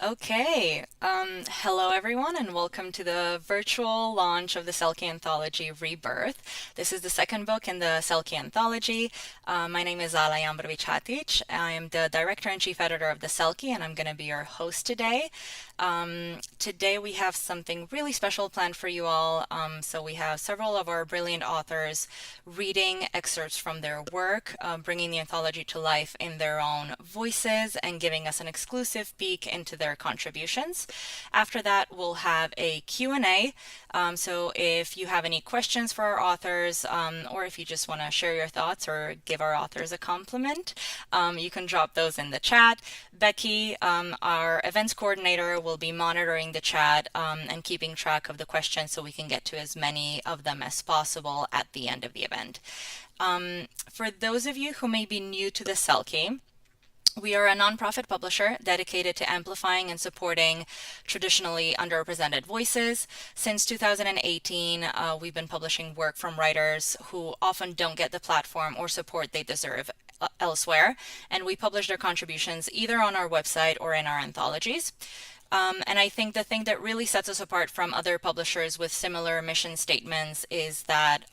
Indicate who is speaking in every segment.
Speaker 1: Okay. Hello everyone and welcome to the virtual launch of the Selkie anthology Rebirth. This is the second book in the Selkie anthology. My name is Ala Jambrovic-Hatic. I am the director and chief editor of the Selkie and I'm going to be your host today. Today we have something really special planned for you all. So we have several of our brilliant authors reading excerpts from their work, bringing the anthology to life in their own voices and giving us an exclusive peek into their contributions. After that, we'll have a Q&A. So if you have any questions for our authors, or if you just want to share your thoughts or give our authors a compliment, you can drop those in the chat. Becky, our events coordinator, will be monitoring the chat and keeping track of the questions so we can get to as many of them as possible at the end of the event. For those of you who may be new to the Selkie, we are a nonprofit publisher dedicated to amplifying and supporting traditionally underrepresented voices. Since 2018, we've been publishing work from writers who often don't get the platform or support they deserve elsewhere, and we publish their contributions either on our website or in our anthologies. And I think the thing that really sets us apart from other publishers with similar mission statements is that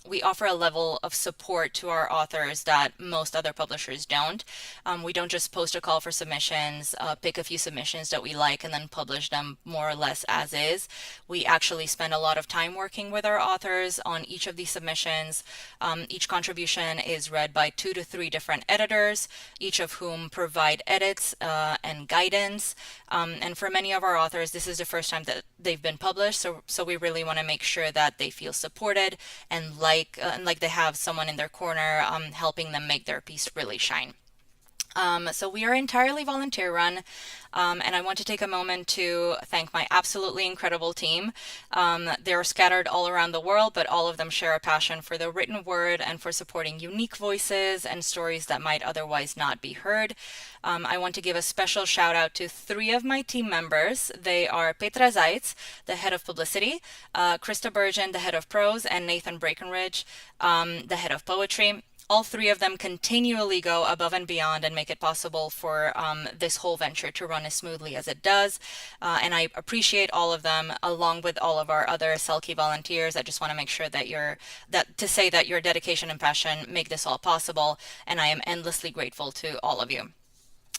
Speaker 1: we offer a level of support to our authors that most other publishers don't. We don't just post a call for submissions, pick a few submissions that we like, and then publish them more or less as is. We actually spend a lot of time working with our authors on each of these submissions. Each contribution is read by 2 to 3 different editors, each of whom provide edits and guidance. And for many of our authors, this is the first time that they've been published, so we really want to make sure that they feel supported and like they have someone in their corner helping them make their piece really shine. So we are entirely volunteer run, and I want to take a moment to thank my absolutely incredible team. They're scattered all around the world, but all of them share a passion for the written word and for supporting unique voices and stories that might otherwise not be heard. I want to give a special shout out to 3 of my team members. They are Petra Zaitz, the head of publicity, Krista Burgeon, the head of prose, and Nathan Breckenridge, the head of poetry. All 3 of them continually go above and beyond and make it possible for this whole venture to run as smoothly as it does. And I appreciate all of them, along with all of our other Selkie volunteers. I just want to make sure that your dedication and passion make this all possible, and I am endlessly grateful to all of you.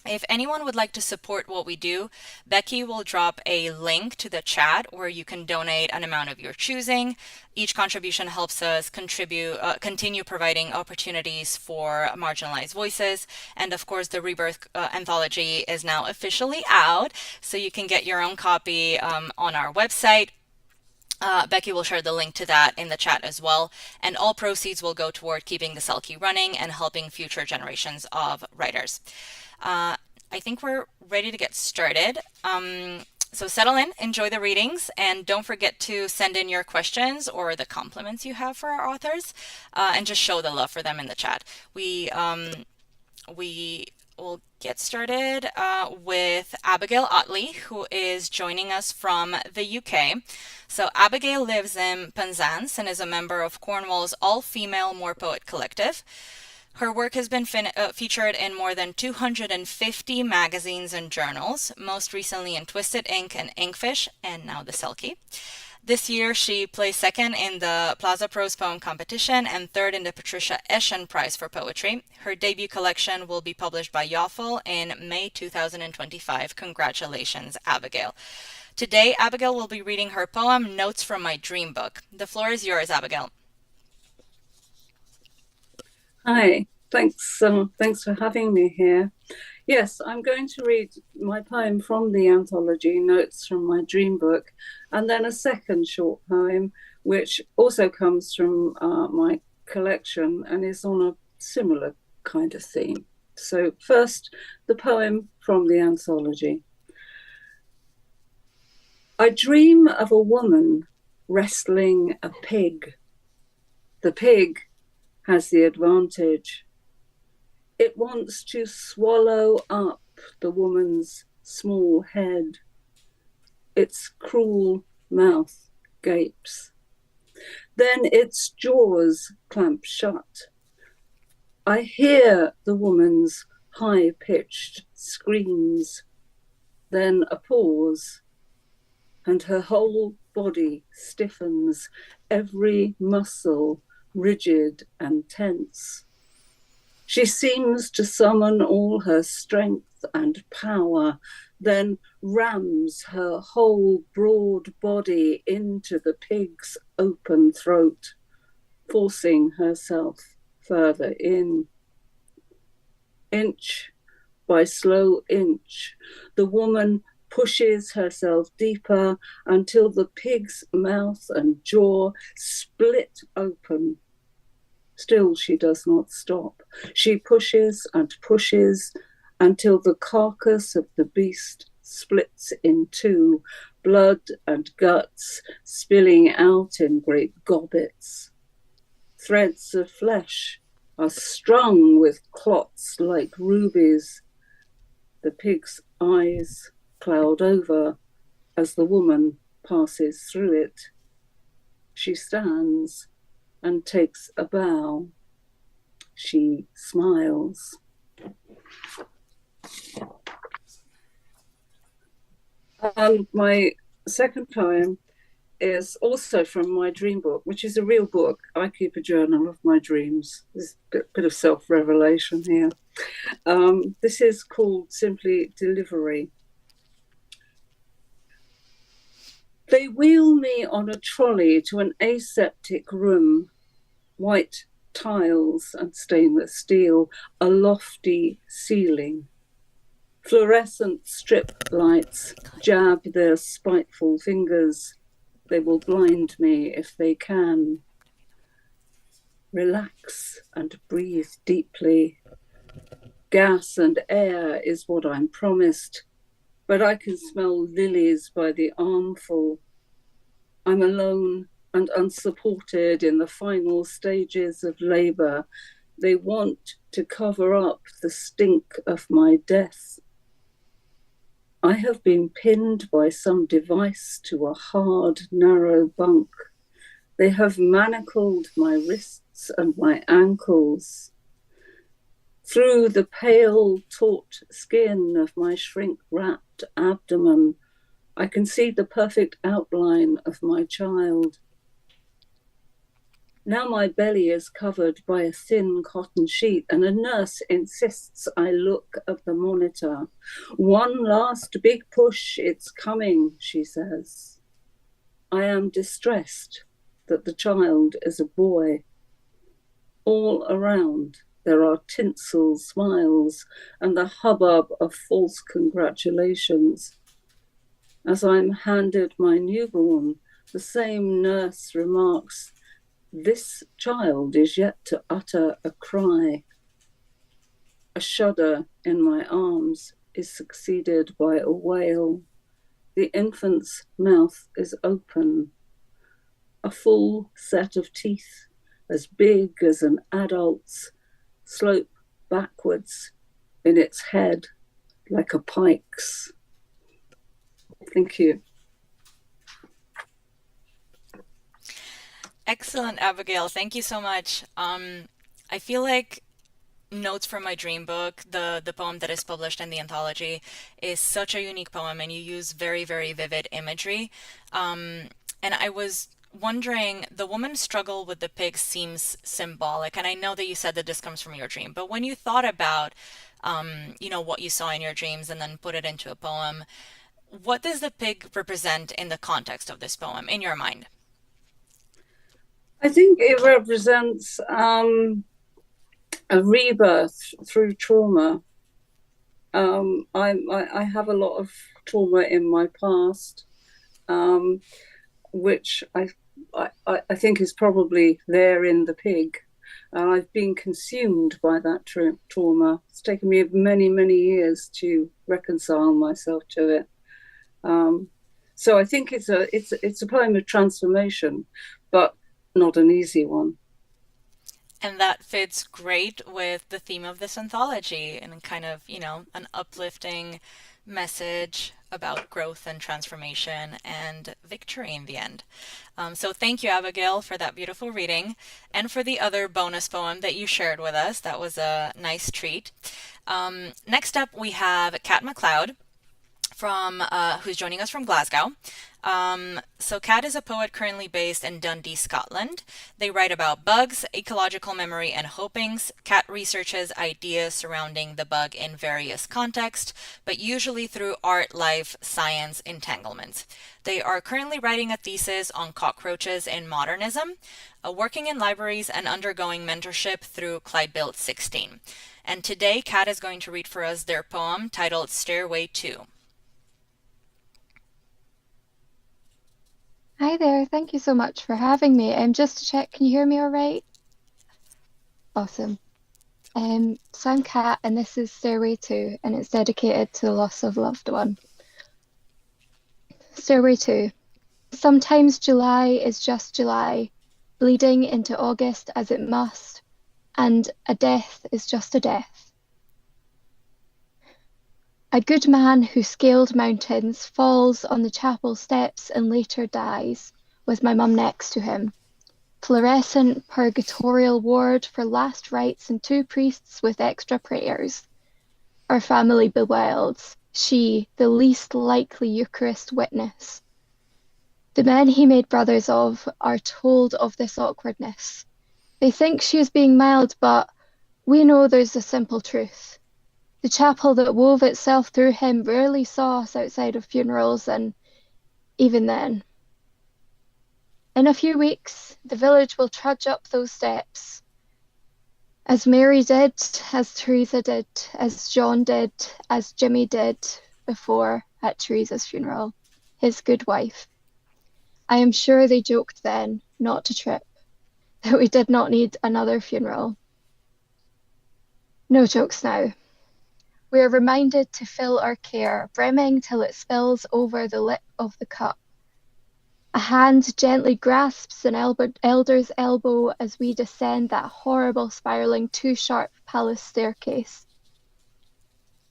Speaker 1: If anyone would like to support what we do, Becky will drop a link to the chat where you can donate an amount of your choosing. Each contribution helps us continue providing opportunities for marginalized voices. And of course, the Rebirth anthology is now officially out, so you can get your own copy on our website. Becky will share the link to that in the chat as well, and all proceeds will go toward keeping the Selkie running and helping future generations of writers. I think we're ready to get started. So settle in, enjoy the readings, and don't forget to send in your questions or the compliments you have for our authors, and just show the love for them in the chat. We will get started with Abigail Ottley, who is joining us from the UK. So Abigail lives in Penzance and is a member of Cornwall's all-female More Poet collective. Her work has been featured in more than 250 magazines and journals, most recently in Twisted Ink and Inkfish, and now the Selkie. This year, she placed 2nd in the Plaza Prose Poem Competition and 3rd in the Patricia Eschen Prize for Poetry. Her debut collection will be published by Yoffel in May 2025. Congratulations, Abigail. Today, Abigail will be reading her poem, Notes from My Dream Book. The floor is yours, Abigail.
Speaker 2: Hi, thanks for having me here. Yes, I'm going to read my poem from the anthology, Notes from My Dream Book, and then a second short poem, which also comes from my collection and is on a similar kind of theme. So first, the poem from the anthology. I dream of a woman wrestling a pig. The pig has the advantage. It wants to swallow up the woman's small head. Its cruel mouth gapes. Then its jaws clamp shut. I hear the woman's high-pitched screams. then a pause, and her whole body stiffens, every muscle rigid and tense. She seems to summon all her strength and power, then rams her whole broad body into the pig's open throat, forcing herself further in. Inch by slow inch, the woman pushes herself deeper until the pig's mouth and jaw split open. Still, she does not stop. She pushes and pushes until the carcass of the beast splits in two, blood and guts spilling out in great gobbets. Threads of flesh are strung with clots like rubies. The pig's eyes cloud over as the woman passes through it. She stands and takes a bow. She smiles. My second poem is also from my dream book, which is a real book. I keep a journal of my dreams. There's a bit of self-revelation here. This is called simply Delivery. They wheel me on a trolley to an aseptic room, white tiles and stainless steel, a lofty ceiling. Fluorescent strip lights jab their spiteful fingers. They will blind me if they can. Relax and breathe deeply. Gas and air is what I'm promised, but I can smell lilies by the armful. I'm alone and unsupported in the final stages of labor. They want to cover up the stink of my death. I have been pinned by some device to a hard, narrow bunk. They have manacled my wrists and my ankles. Through the pale, taut skin of my shrink-wrapped abdomen, I can see the perfect outline of my child. Now my belly is covered by a thin cotton sheet, and a nurse insists I look at the monitor. One last big push, it's coming, she says. I am distressed that the child is a boy. All around, there are tinsel smiles and the hubbub of false congratulations. As I'm handed my newborn, the same nurse remarks, "This child is yet to utter a cry." A shudder in my arms is succeeded by a wail. The infant's mouth is open. A full set of teeth, as big as an adult's, slope backwards in its head like a pike's. Thank you.
Speaker 1: Excellent, Abigail. Thank you so much. I feel like Notes from My Dream Book, the poem that is published in the anthology, is such a unique poem, and you use very, very vivid imagery. And I was wondering, the woman's struggle with the pig seems symbolic, and I know that you said that this comes from your dream, but when you thought about, what you saw in your dreams and then put it into a poem, what does the pig represent in the context of this poem, in your mind?
Speaker 2: I think it represents a rebirth through trauma. I have a lot of trauma in my past, which I think is probably there in the pig. I've been consumed by that trauma. It's taken me many, many years to reconcile myself to it. So I think it's a poem of transformation, but not an easy one.
Speaker 1: And that fits great with the theme of this anthology and kind of, an uplifting message about growth and transformation and victory in the end. So thank you, Abigail, for that beautiful reading and for the other bonus poem that you shared with us. That was a nice treat. Next up, we have Kat MacLeod. from who's joining us from Glasgow. So Kat is a poet currently based in Dundee, Scotland. They write about bugs, ecological memory, and hopings. Kat researches ideas surrounding the bug in various contexts, but usually through art, life, science entanglements. They are currently writing a thesis on cockroaches in modernism, working in libraries and undergoing mentorship through Clyde Build 16. And today, Kat is going to read for us their poem titled Stairway II.
Speaker 3: Hi there, thank you so much for having me. Just to check, can you hear me all right? Awesome. So I'm Kat, and this is Stairway 2, and it's dedicated to the loss of a loved one. Stairway 2. Sometimes July is just July, bleeding into August as it must, and a death is just a death. A good man who scaled mountains falls on the chapel steps and later dies, with my mum next to him. Fluorescent purgatorial ward for last rites and 2 priests with extra prayers. Our family bewails, she, the least likely Eucharist witness. The men he made brothers of are told of this awkwardness. They think she is being mild, but we know there's a simple truth. The chapel that wove itself through him rarely saw us outside of funerals, and even then. In a few weeks, the village will trudge up those steps. As Mary did, as Teresa did, as John did, as Jimmy did before at Teresa's funeral, his good wife. I am sure they joked then, not to trip, that we did not need another funeral. No jokes now. We are reminded to fill our care, brimming till it spills over the lip of the cup. A hand gently grasps an elder's elbow as we descend that horrible spiraling 2-sharp palace staircase.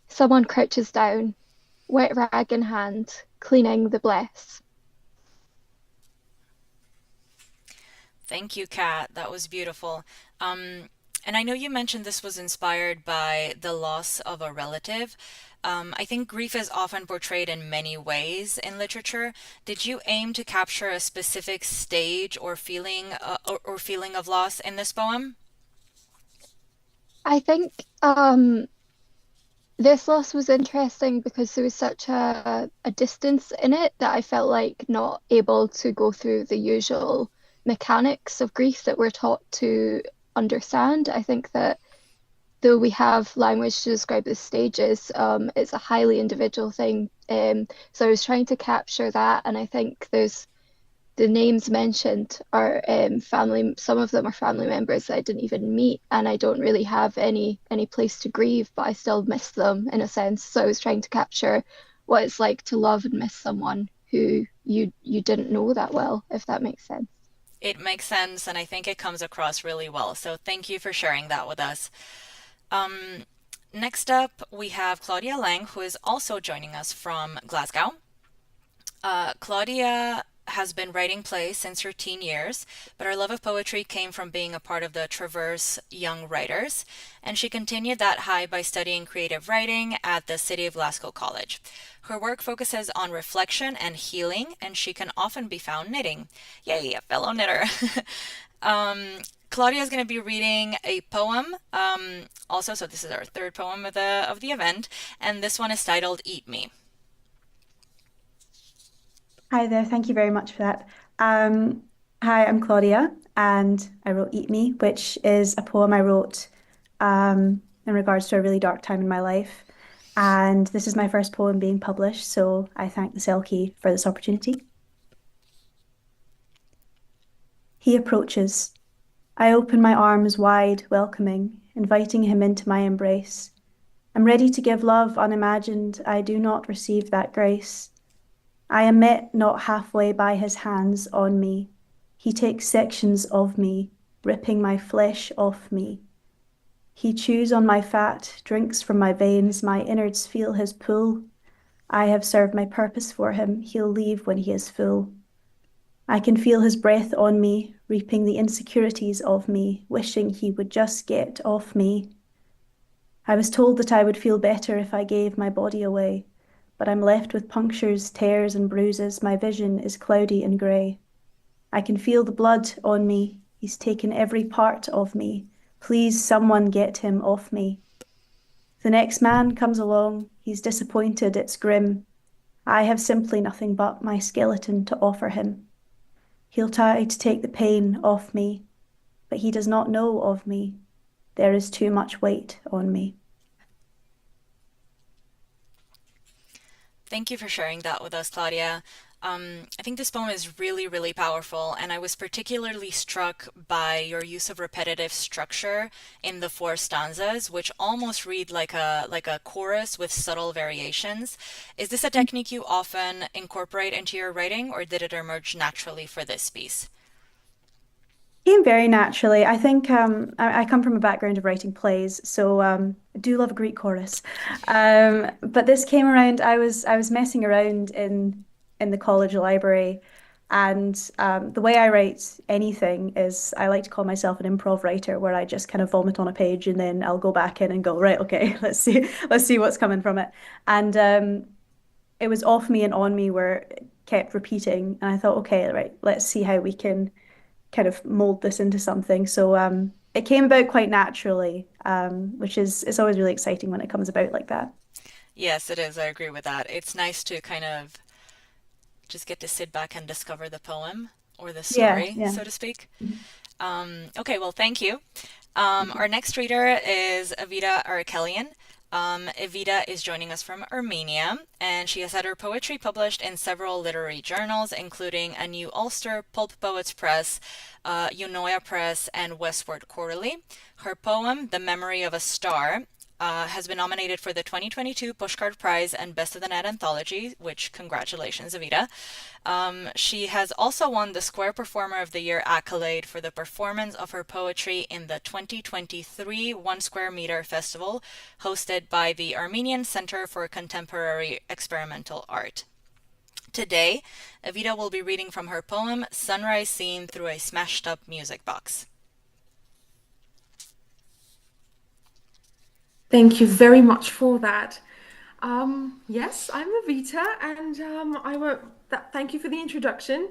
Speaker 3: Someone crouches down, wet rag in hand, cleaning the bless.
Speaker 1: Thank you, Kat. That was beautiful. And I know you mentioned this was inspired by the loss of a relative. I think grief is often portrayed in many ways in literature. Did you aim to capture a specific stage or feeling of loss in this poem?
Speaker 3: I think this loss was interesting because there was such a distance in it that I felt like not able to go through the usual mechanics of grief that we're taught to understand. I think that though we have language to describe the stages, it's a highly individual thing. So I was trying to capture that, and I think there's the names mentioned are family. Some of them are family members that I didn't even meet, and I don't really have any place to grieve, but I still miss them in a sense. So I was trying to capture what it's like to love and miss someone who you didn't know that well, if that makes sense.
Speaker 1: It makes sense, and I think it comes across really well. So thank you for sharing that with us. Um, Next up, we have Claudia Lang, who is also joining us from Glasgow. Claudia has been writing plays since her teen years, but her love of poetry came from being a part of the Traverse Young Writers, and she continued that high by studying creative writing at the City of Glasgow College. Her work focuses on reflection and healing, and she can often be found knitting. Yay, a fellow knitter! Claudia is going to be reading a poem, also, so this is our third poem of the event, and this one is titled Eat Me.
Speaker 4: Hi there, thank you very much for that. Hi, I'm Claudia, and I wrote Eat Me, which is a poem I wrote in regards to a really dark time in my life. And this is my first poem being published, so I thank the Selkie for this opportunity. He approaches. I open my arms wide, welcoming, inviting him into my embrace. I'm ready to give love unimagined. I do not receive that grace. I am met not halfway by his hands on me. He takes sections of me, ripping my flesh off me. He chews on my fat, drinks from my veins, my innards feel his pull. I have served my purpose for him, he'll leave when he is full. I can feel his breath on me, reaping the insecurities of me, wishing he would just get off me. I was told that I would feel better if I gave my body away, but I'm left with punctures, tears, and bruises. My vision is cloudy and grey. I can feel the blood on me. He's taken every part of me. Please, someone get him off me. The next man comes along. He's disappointed, it's grim. I have simply nothing but my skeleton to offer him. He'll try to take the pain off me, but he does not know of me. There is too much weight on me.
Speaker 1: Thank you for sharing that with us, Claudia. I think this poem is really, really powerful, and I was particularly struck by your use of repetitive structure in the four stanzas, which almost read like a chorus with subtle variations. Is this a technique you often incorporate into your writing, or did it emerge naturally for this piece?
Speaker 4: Came very naturally. I think I come from a background of writing plays, so I do love a Greek chorus. But this came around. I was messing around in the college library, and the way I write anything is I like to call myself an improv writer, where I just kind of vomit on a page and then I'll go back in and go, right, okay, let's see what's coming from it. And it was off me and on me where it kept repeating, and I thought, okay, right, let's see how we can kind of mold this into something. So it came about quite naturally, which is it's always really exciting when it comes about like that.
Speaker 1: Yes, it is. I agree with that. It's nice to kind of just get to sit back and discover the poem or the
Speaker 4: Yeah,
Speaker 1: story,
Speaker 4: yeah.
Speaker 1: so to speak. Okay, well, thank you. Our next reader is Evita Arakelian. Evita is joining us from Armenia, and she has had her poetry published in several literary journals, including a New Ulster, Pulp Poets Press, Eunoia Press, and Westward Quarterly. Her poem, The Memory of a Star, has been nominated for the 2022 Pushcart Prize and Best of the Net Anthology, which congratulations, Evita. She has also won the Square Performer of the Year accolade for the performance of her poetry in the 2023 One Square Meter Festival, hosted by the Armenian Center for Contemporary Experimental Art. Today, Evita will be reading from her poem, Sunrise Seen Through a Smashed Up Music Box.
Speaker 5: Thank you very much for that. Yes, I'm Evita, and thank you for the introduction,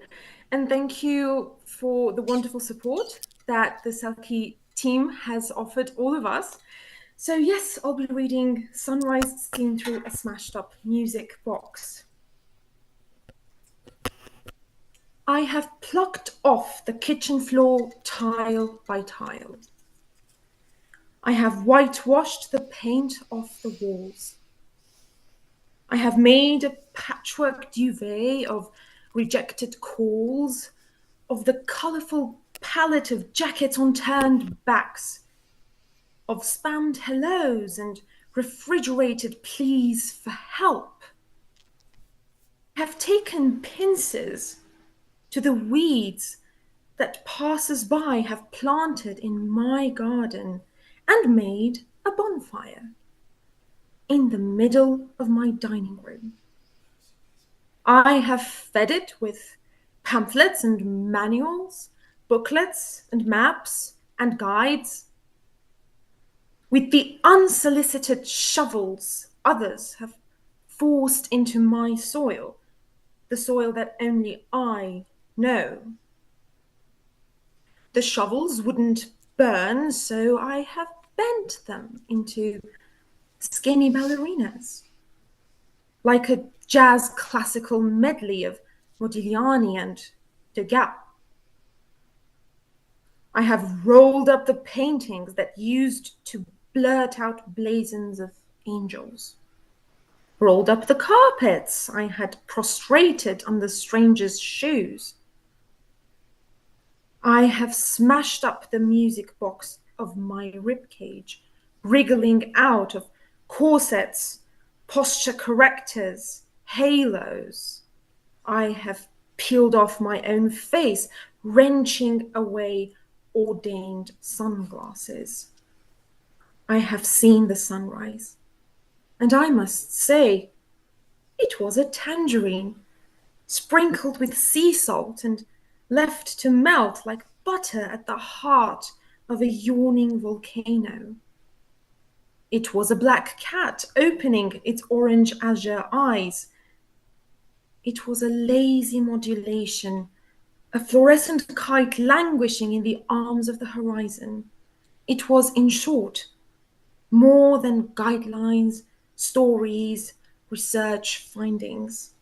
Speaker 5: and thank you for the wonderful support that the Selkie team has offered all of us. So yes, I'll be reading Sunrise Seen Through a Smashed Up Music Box. I have plucked off the kitchen floor tile by tile. I have whitewashed the paint off the walls. I have made a patchwork duvet of rejected calls, of the colourful palette of jackets on turned backs, of spammed hellos and refrigerated pleas for help. I have taken pincers to the weeds that passers-by have planted in my garden and made a bonfire in the middle of my dining room. I have fed it with pamphlets and manuals, booklets and maps and guides. With the unsolicited shovels others have forced into my soil, the soil that only I know. The shovels wouldn't burn, so I have bent them into skinny ballerinas, like a jazz classical medley of Modigliani and Degas. I have rolled up the paintings that used to blurt out blazons of angels, rolled up the carpets I had prostrated under strangers' shoes. I have smashed up the music box of my ribcage, wriggling out of corsets, posture correctors, halos. I have peeled off my own face, wrenching away ordained sunglasses. I have seen the sunrise, and I must say, it was a tangerine, sprinkled with sea salt and left to melt like butter at the heart of a yawning volcano. It was a black cat opening its orange azure eyes. It was a lazy modulation, a fluorescent kite languishing in the arms of the horizon. It was, in short, more than guidelines, stories, research findings.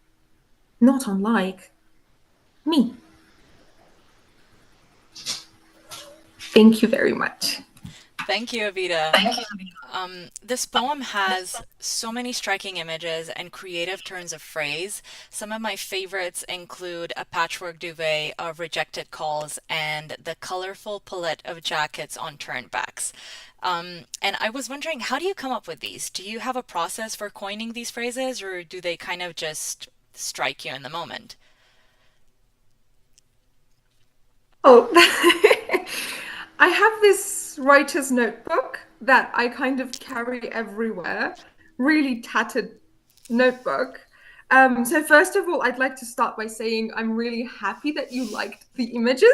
Speaker 5: Not unlike me. Thank you very much.
Speaker 1: Thank you, Evita. This poem has so many striking images and creative turns of phrase. Some of my favorites include a patchwork duvet of rejected calls and the colorful palette of jackets on turnbacks. And I was wondering, how do you come up with these? Do you have a process for coining these phrases, or do they kind of just strike you in the moment?
Speaker 5: Oh, I have this writer's notebook that I kind of carry everywhere, really tattered notebook. So first of all, I'd like to start by saying I'm really happy that you liked the images.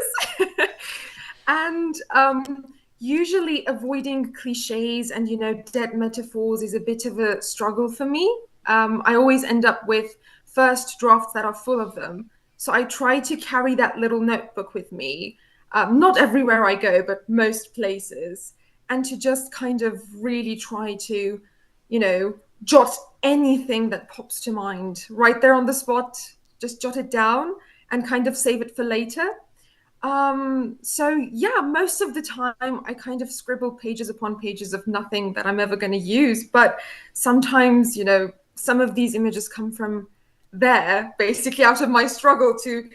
Speaker 5: And usually avoiding cliches and, dead metaphors is a bit of a struggle for me. I always end up with first drafts that are full of them. So I try to carry that little notebook with me, not everywhere I go, but most places, and to just kind of really try to, jot anything that pops to mind right there on the spot, just jot it down and kind of save it for later. So yeah, most of the time I kind of scribble pages upon pages of nothing that I'm ever going to use, but sometimes, some of these images come from there, basically out of my struggle to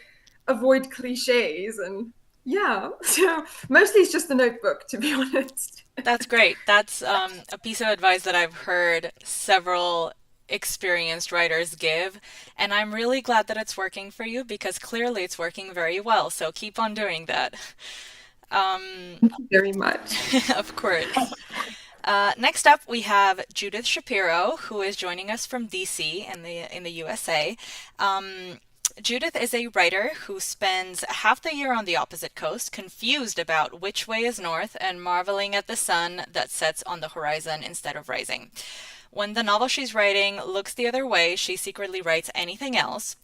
Speaker 5: avoid cliches. And yeah, so mostly it's just the notebook, to be honest.
Speaker 1: That's great. That's a piece of advice that I've heard several experienced writers give, and I'm really glad that it's working for you because clearly it's working very well. So keep on doing that.
Speaker 5: Thank you very much.
Speaker 1: Of course. Next up, we have Judith Shapiro, who is joining us from DC in the USA. Judith is a writer who spends half the year on the opposite coast, confused about which way is north and marveling at the sun that sets on the horizon instead of rising. When the novel she's writing looks the other way, she secretly writes anything else.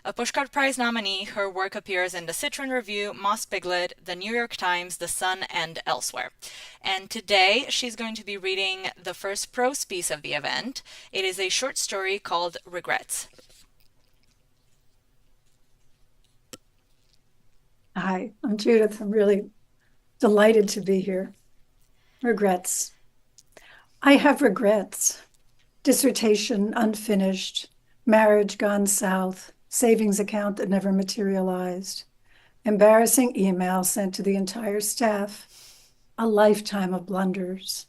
Speaker 1: A Pushcart Prize nominee, her work appears in the Citron Review, Moss Piglet, the New York Times, The Sun, and elsewhere. And today, she's going to be reading the first prose piece of the event. It is a short story called Regrets.
Speaker 6: Hi, I'm Judith. I'm really delighted to be here. Regrets. I have regrets. Dissertation unfinished, marriage gone south, savings account that never materialized, embarrassing email sent to the entire staff, a lifetime of blunders.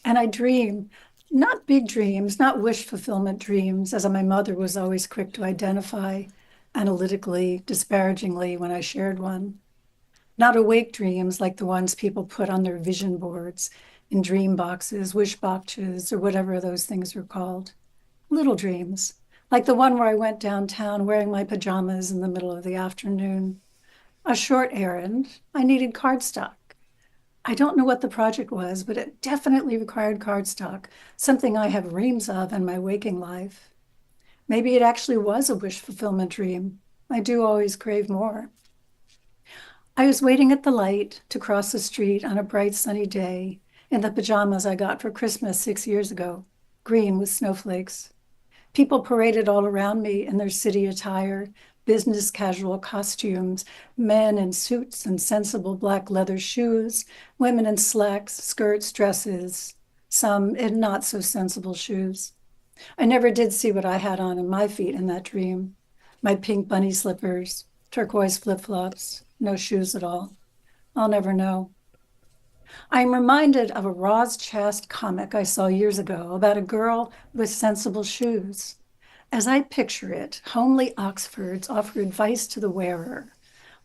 Speaker 6: And I dream, not big dreams, not wish fulfillment dreams, as my mother was always quick to identify analytically, disparagingly when I shared one. Not awake dreams like the ones people put on their vision boards, in dream boxes, wish boxes, or whatever those things are called. Little dreams, like the one where I went downtown wearing my pajamas in the middle of the afternoon. A short errand. I needed cardstock. I don't know what the project was, but it definitely required cardstock, something I have reams of in my waking life. Maybe it actually was a wish fulfillment dream. I do always crave more. I was waiting at the light to cross the street on a bright sunny day, in the pajamas I got for Christmas 6 years ago, green with snowflakes. People paraded all around me in their city attire, business casual costumes, men in suits and sensible black leather shoes, women in slacks, skirts, dresses, some in not so sensible shoes. I never did see what I had on in my feet in that dream. My pink bunny slippers, turquoise flip-flops, no shoes at all. I'll never know. I'm reminded of a Roz Chast comic I saw years ago about a girl with sensible shoes. As I picture it, homely Oxfords offer advice to the wearer.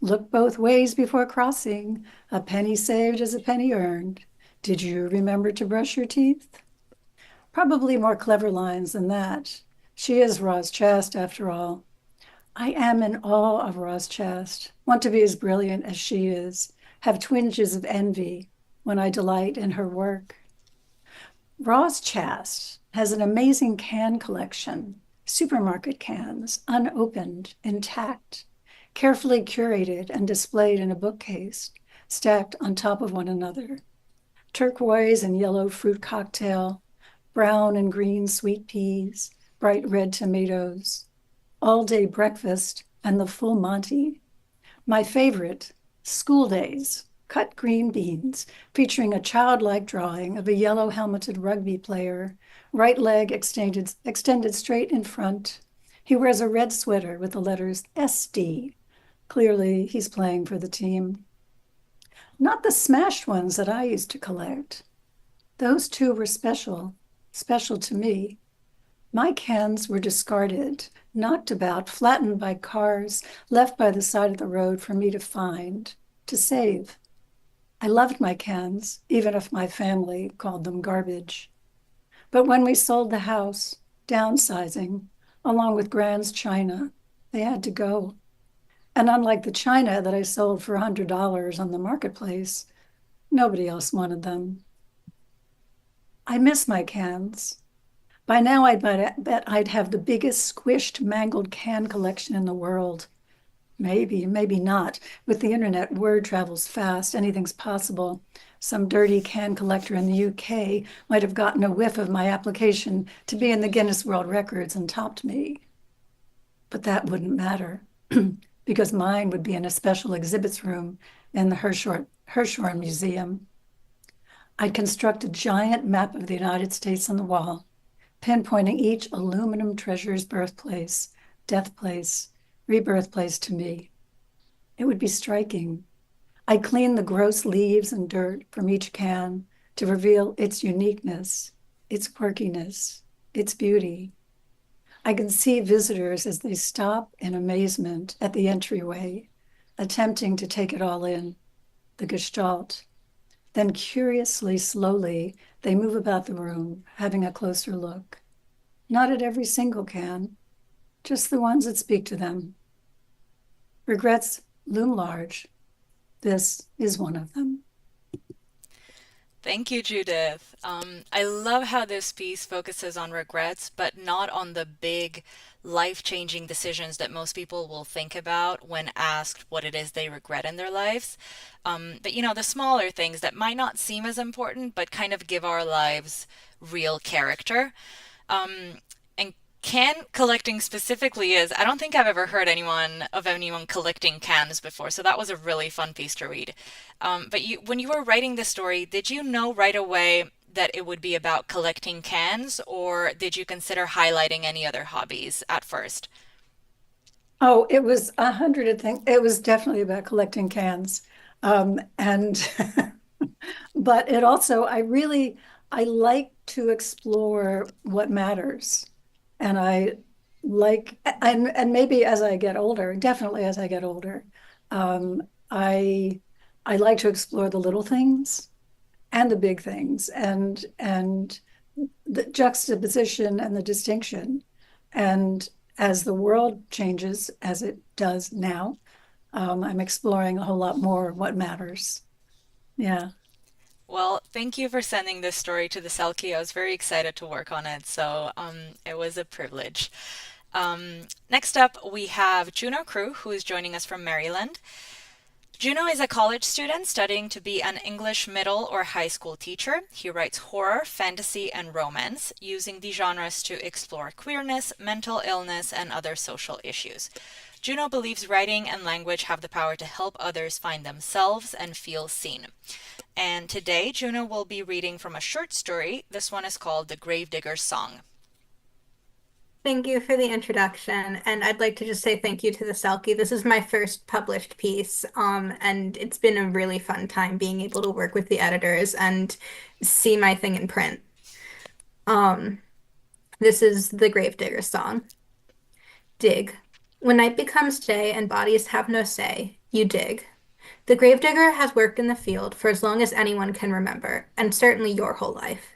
Speaker 6: Look both ways before crossing. A penny saved is a penny earned. Did you remember to brush your teeth? Probably more clever lines than that. She is Roz Chast, after all. I am in awe of Roz Chast, want to be as brilliant as she is, have twinges of envy when I delight in her work. Ross Chast has an amazing can collection, supermarket cans, unopened, intact, carefully curated and displayed in a bookcase, stacked on top of one another. Turquoise and yellow fruit cocktail, brown and green sweet peas, bright red tomatoes, all-day breakfast, and the full Monty. My favorite, school days, cut green beans, featuring a childlike drawing of a yellow helmeted rugby player, right leg extended straight in front. He wears a red sweater with the letters SD. Clearly, he's playing for the team. Not the smashed ones that I used to collect. Those two were special to me. My cans were discarded, knocked about, flattened by cars, left by the side of the road for me to find, to save. I loved my cans, even if my family called them garbage. But when we sold the house, downsizing, along with Grand's china, they had to go. And unlike the china that I sold for $100 on the marketplace, nobody else wanted them. I miss my cans. By now, I'd bet I'd have the biggest squished, mangled can collection in the world. Maybe, maybe not. With the internet, word travels fast. Anything's possible. Some dirty can collector in the UK might have gotten a whiff of my application to be in the Guinness World Records and topped me. But that wouldn't matter because mine would be in a special exhibits room in the Hirshhorn Museum. I'd construct a giant map of the United States on the wall, pinpointing each aluminum treasure's birthplace, death place, rebirth place to me. It would be striking. I'd clean the gross leaves and dirt from each can to reveal its uniqueness, its quirkiness, its beauty. I can see visitors as they stop in amazement at the entryway, attempting to take it all in, the gestalt. Then curiously, slowly, they move about the room, having a closer look. Not at every single can, just the ones that speak to them. Regrets loom large. This is one of them.
Speaker 1: Thank you, Judith. I love how this piece focuses on regrets, but not on the big life-changing decisions that most people will think about when asked what it is they regret in their lives. But the smaller things that might not seem as important, but kind of give our lives real character. And can collecting specifically is, I don't think I've ever heard of anyone collecting cans before, so that was a really fun piece to read. But when you were writing the story, did you know right away that it would be about collecting cans, or did you consider highlighting any other hobbies at first?
Speaker 6: Oh, it was 100 things. It was definitely about collecting cans. And but it also, I like to explore what matters. And and maybe as I get older, definitely as I get older, I like to explore the little things and the big things and the juxtaposition and the distinction. And as the world changes, as it does now, I'm exploring a whole lot more of what matters. Yeah.
Speaker 1: Well, thank you for sending this story to the Selkie. I was very excited to work on it, so it was a privilege. Next up, we have Juno Crew, who is joining us from Maryland. Juno is a college student studying to be an English middle or high school teacher. He writes horror, fantasy, and romance, using the genres to explore queerness, mental illness, and other social issues. Juno believes writing and language have the power to help others find themselves and feel seen. And today, Juno will be reading from a short story. This one is called The Gravedigger's Song.
Speaker 7: Thank you for the introduction, and I'd like to just say thank you to the Selkie. This is my first published piece, and it's been a really fun time being able to work with the editors and see my thing in print. This is The Gravedigger's Song. Dig. When night becomes day and bodies have no say, you dig. The gravedigger has worked in the field for as long as anyone can remember, and certainly your whole life.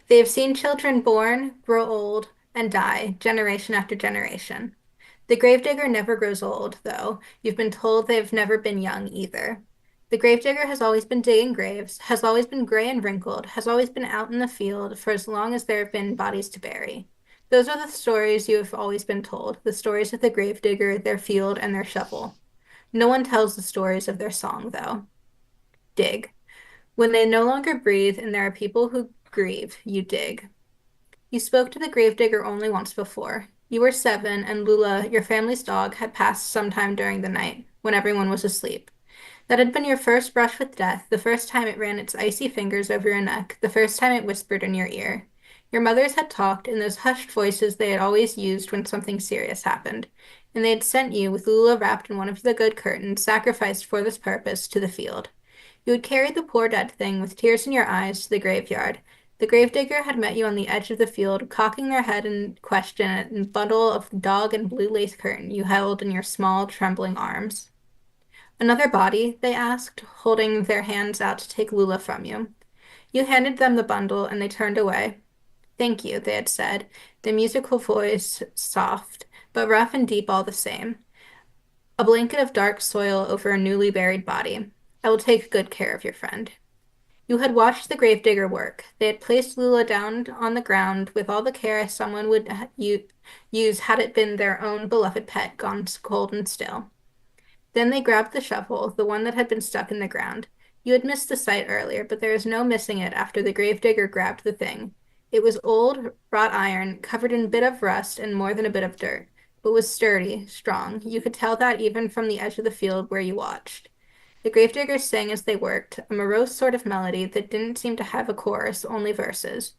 Speaker 7: They have seen children born, grow old, and die, generation after generation. The gravedigger never grows old, though. You've been told they've never been young either. The The gravedigger has always been digging graves, has always been gray and wrinkled, has always been out in the field for as long as there have been bodies to bury. Those are the stories you have always been told, the stories of the gravedigger, their field, and their shovel. No one tells the stories of their song, though. Dig. When they no longer breathe and there are people who grieve, you dig. You spoke to the gravedigger only once before. You were 7, and Lula, your family's dog, had passed sometime during the night, when everyone was asleep. That had been your first brush with death, the first time it ran its icy fingers over your neck, the first time it whispered in your ear. Your mothers had talked in those hushed voices they had always used when something serious happened, and they had sent you, with Lula wrapped in one of the good curtains, sacrificed for this purpose, to the field. You had carried the poor dead thing, with tears in your eyes, to the graveyard. The gravedigger had met you on the edge of the field, cocking their head in question at the bundle of dog and blue lace curtain you held in your small, trembling arms. Another body? They asked, holding their hands out to take Lula from you. You handed them the bundle, and they turned away. Thank you, they had said, the musical voice soft, but rough and deep all the same. A blanket of dark soil over a newly buried body. I will take good care of your friend. You had watched the gravedigger work. They had placed Lula down on the ground with all the care someone would use had it been their own beloved pet gone cold and still. Then they grabbed the shovel, the one that had been stuck in the ground. You had missed the sight earlier, but there is no missing it after the gravedigger grabbed the thing. It was old, wrought iron, covered in a bit of rust and more than a bit of dirt, but was sturdy, strong. You could tell that even from the edge of the field where you watched. The gravediggers sang as they worked, a morose sort of melody that didn't seem to have a chorus, only verses.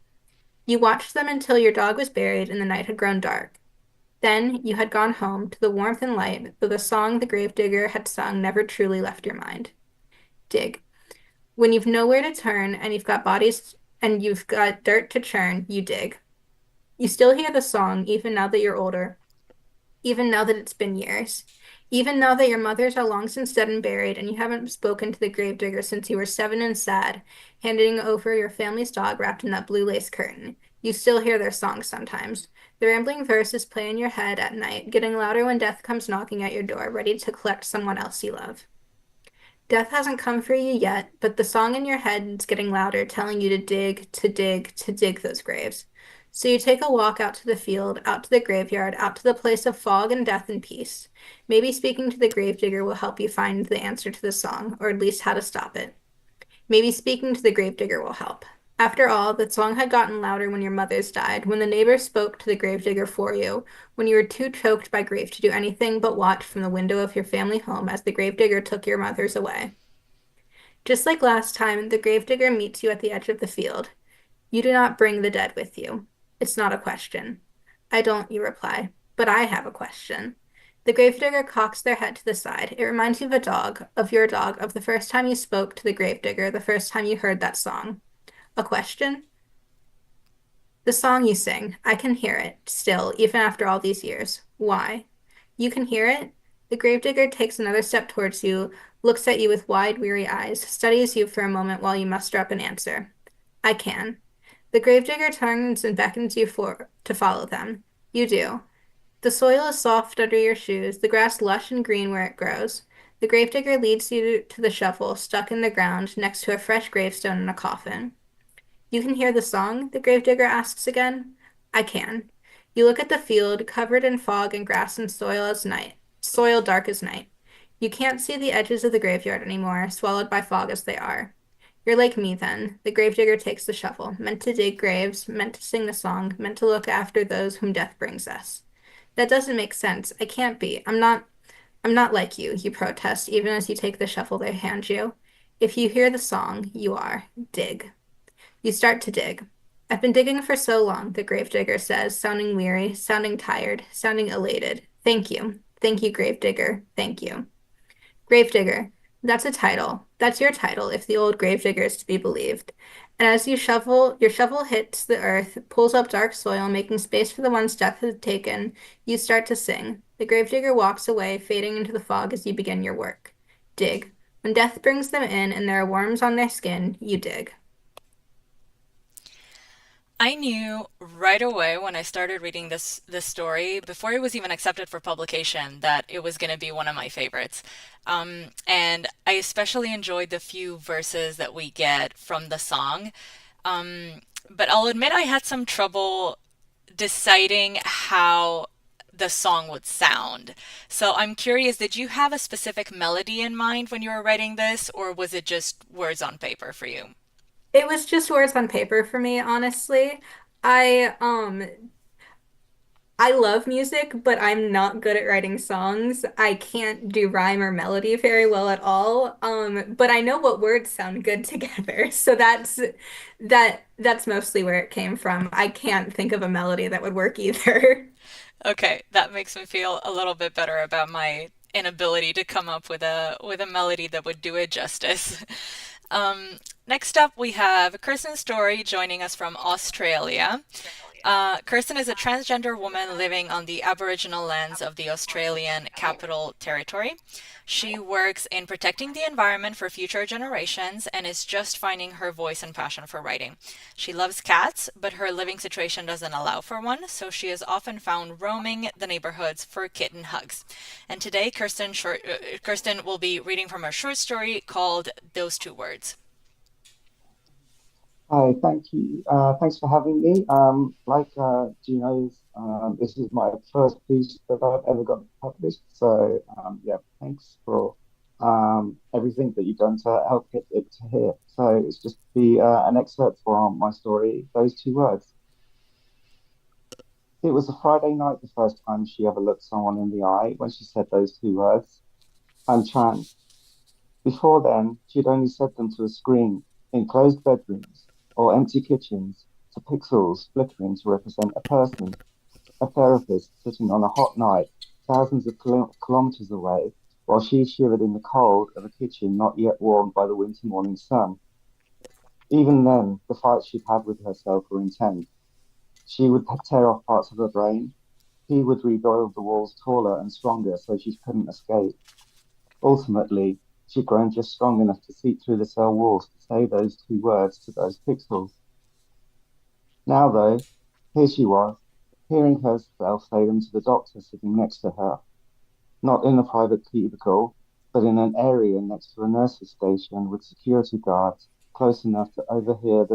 Speaker 7: You watched them until your dog was buried and the night had grown dark. Then you had gone home to the warmth and light, though the song the gravedigger had sung never truly left your mind. Dig. When you've nowhere to turn and you've got bodies and you've got dirt to churn, you dig. You still hear the song even now that you're older, even now that it's been years, even now that your mothers are long since dead and buried and you haven't spoken to the gravedigger since you were 7 and sad, handing over your family's dog wrapped in that blue lace curtain. You still hear their songs sometimes. The rambling verses play in your head at night, getting louder when death comes knocking at your door, ready to collect someone else you love. Death hasn't come for you yet, but the song in your head is getting louder, telling you to dig, to dig, to dig those graves. So you take a walk out to the field, out to the graveyard, out to the place of fog and death and peace. Maybe speaking to the gravedigger will help you find the answer to the song, or at least how to stop it. Maybe speaking to the gravedigger will help. After all, the song had gotten louder when your mothers died, when the neighbors spoke to the gravedigger for you, when you were too choked by grief to do anything but watch from the window of your family home as the gravedigger took your mothers away. Just like last time, the gravedigger meets you at the edge of the field. You do not bring the dead with you. It's not a question. I don't, you reply, but I have a question. The gravedigger cocks their head to the side. It reminds you of a dog, of your dog, of the first time you spoke to the gravedigger, the first time you heard that song. A question? The song you sing, I can hear it, still, even after all these years. Why? You can hear it? The gravedigger takes another step towards you, looks at you with wide, weary eyes, studies you for a moment while you muster up an answer. I can. The gravedigger turns and beckons you to follow them. You do. The soil is soft under your shoes, the grass lush and green where it grows. The gravedigger leads you to the shovel stuck in the ground next to a fresh gravestone and a coffin. You can hear the song? The gravedigger asks again. I can. You look at the field, covered in fog and grass and soil dark as night. You can't see the edges of the graveyard anymore, swallowed by fog as they are. You're like me then. The gravedigger takes the shovel, meant to dig graves, meant to sing the song, meant to look after those whom death brings us. That doesn't make sense. I can't be. I'm not like you protest, even as you take the shovel they hand you. If you hear the song, you are. Dig. You start to dig. I've been digging for so long, the gravedigger says, sounding weary, sounding tired, sounding elated. Thank you. Thank you, gravedigger. Thank you. Gravedigger. That's a title. That's your title, if the old gravedigger is to be believed. And as your shovel hits the earth, pulls up dark soil, making space for the ones death has taken, you start to sing. The gravedigger walks away, fading into the fog as you begin your work. Dig. When death brings them in and there are worms on their skin, you dig.
Speaker 1: I knew right away when I started reading this story, before it was even accepted for publication, that it was going to be one of my favorites. And I especially enjoyed the few verses that we get from the song. But I'll admit I had some trouble deciding how the song would sound. So I'm curious, did you have a specific melody in mind when you were writing this, or was it just words on paper for you?
Speaker 7: It was just words on paper for me, honestly. I um I love music, but I'm not good at writing songs. I can't do rhyme or melody very well at all. But I know what words sound good together. So that's mostly where it came from. I can't think of a melody that would work either.
Speaker 1: Okay, that makes me feel a little bit better about my inability to come up with a melody that would do it justice. Next up, we have Kirsten Storey joining us from Australia. Kirstin is a transgender woman living on the Aboriginal lands of the Australian Capital Territory. She works in protecting the environment for future generations and is just finding her voice and passion for writing. She loves cats, but her living situation doesn't allow for one, so she is often found roaming the neighborhoods for kitten hugs. And today, Kirstin will be reading from a short story called Those Two Words.
Speaker 8: Hi, thank you. Thanks for having me. Like Juno's, this is my first piece that I've ever got published. So yeah, thanks for everything that you've done to help get it to here. So it's just an excerpt from my story, Those Two Words. It was a Friday night the first time she ever looked someone in the eye when she said those two words. I'm trans. Before then, she'd only said them to a screen, in closed bedrooms, or empty kitchens, to pixels flickering to represent a person, a therapist sitting on a hot night, thousands of kilometers away, while she shivered in the cold of a kitchen not yet warmed by the winter morning sun. Even then, the fights she'd had with herself were intense. She would tear off parts of her brain. He would rebuild the walls taller and stronger so she couldn't escape. Ultimately, she'd grown just strong enough to seep through the cell walls to say those two words to those pixels. Now, though, here she was, hearing herself say them to the doctor sitting next to her, not in a private cubicle, but in an area next to a nurse's station with security guards close enough to overhear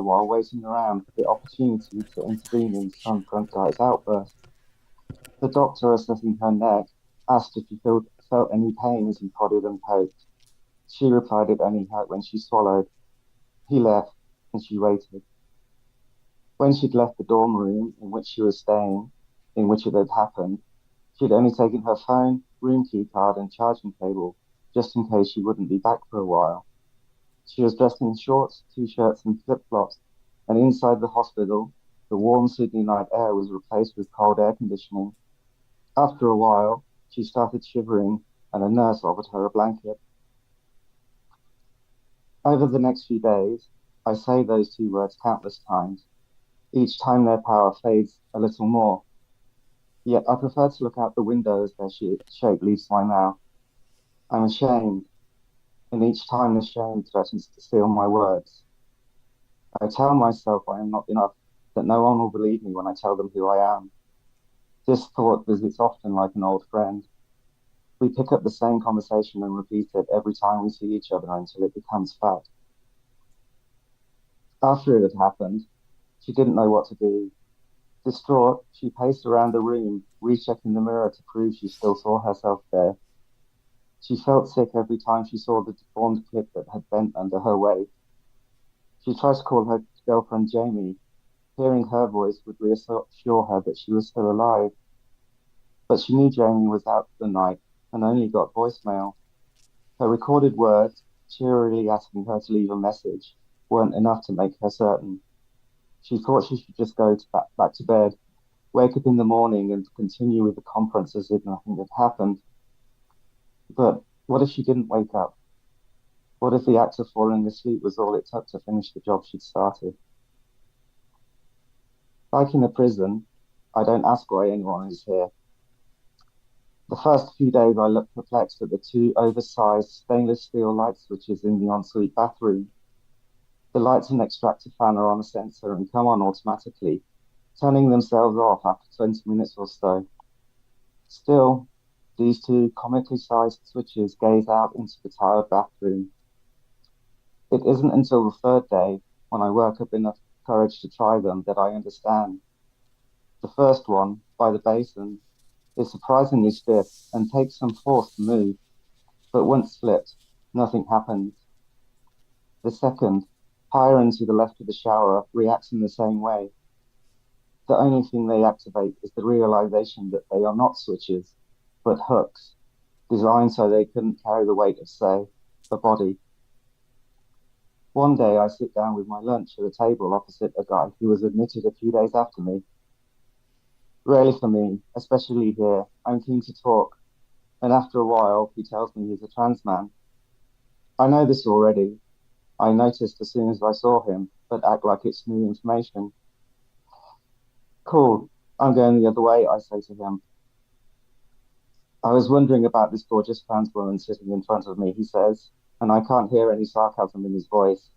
Speaker 8: while waiting around for the opportunity to intervene in some drunk guy's outburst. The doctor, assessing her neck, asked if she felt any pain as he prodded and poked. She replied it only hurt when she swallowed. He left, and she waited. When she'd left the dorm room in which she was staying, in which it had happened, she'd only taken her phone, room key card, and charging cable, just in case she wouldn't be back for a while. She was dressed in shorts, t-shirts, and flip-flops, and inside the hospital, the warm Sydney night air was replaced with cold air conditioning. After a while, she started shivering, and a nurse offered her a blanket. Over the next few days, I say those two words countless times. Each time their power fades a little more. Yet I prefer to look out the window as their shape leaves my mouth. I'm ashamed, and each time the shame threatens to steal my words. I tell myself I am not enough, that no one will believe me when I tell them who I am. This thought visits often like an old friend. We pick up the same conversation and repeat it every time we see each other until it becomes fact. After it had happened, she didn't know what to do. Distraught, she paced around the room, rechecking the mirror to prove she still saw herself there. She felt sick every time she saw the deformed clip that had bent under her weight. She tried to call her girlfriend Jamie. Hearing her voice would reassure her that she was still alive. But she knew Jamie was out for the night and only got voicemail. Her recorded words, cheerily asking her to leave a message, weren't enough to make her certain. She thought she should just go back to bed, wake up in the morning and continue with the conference as if nothing had happened. But what if she didn't wake up? What if the act of falling asleep was all it took to finish the job she'd started? Like in a prison, I don't ask why anyone is here. The first few days I looked perplexed at the two oversized stainless steel light switches in the ensuite bathroom. The lights and extractor fan are on a sensor and come on automatically, turning themselves off after 20 minutes or so. Still, these two comically sized switches gaze out into the tiled bathroom. It isn't until the third day, when I work up enough courage to try them, that I understand. The first one, by the basin, is surprisingly stiff and takes some force to move, but once flipped, nothing happens. The second, higher and to the left of the shower, reacts in the same way. The only thing they activate is the realization that they are not switches, but hooks, designed so they couldn't carry the weight of, say, the body. One day I sit down with my lunch at a table opposite a guy who was admitted a few days after me. Rarely for me, especially here, I'm keen to talk, and after a while he tells me he's a trans man. I know this already. I noticed as soon as I saw him, but act like it's new information. Cool, I'm going the other way, I say to him. I was wondering about this gorgeous trans woman sitting in front of me, he says, and I can't hear any sarcasm in his voice.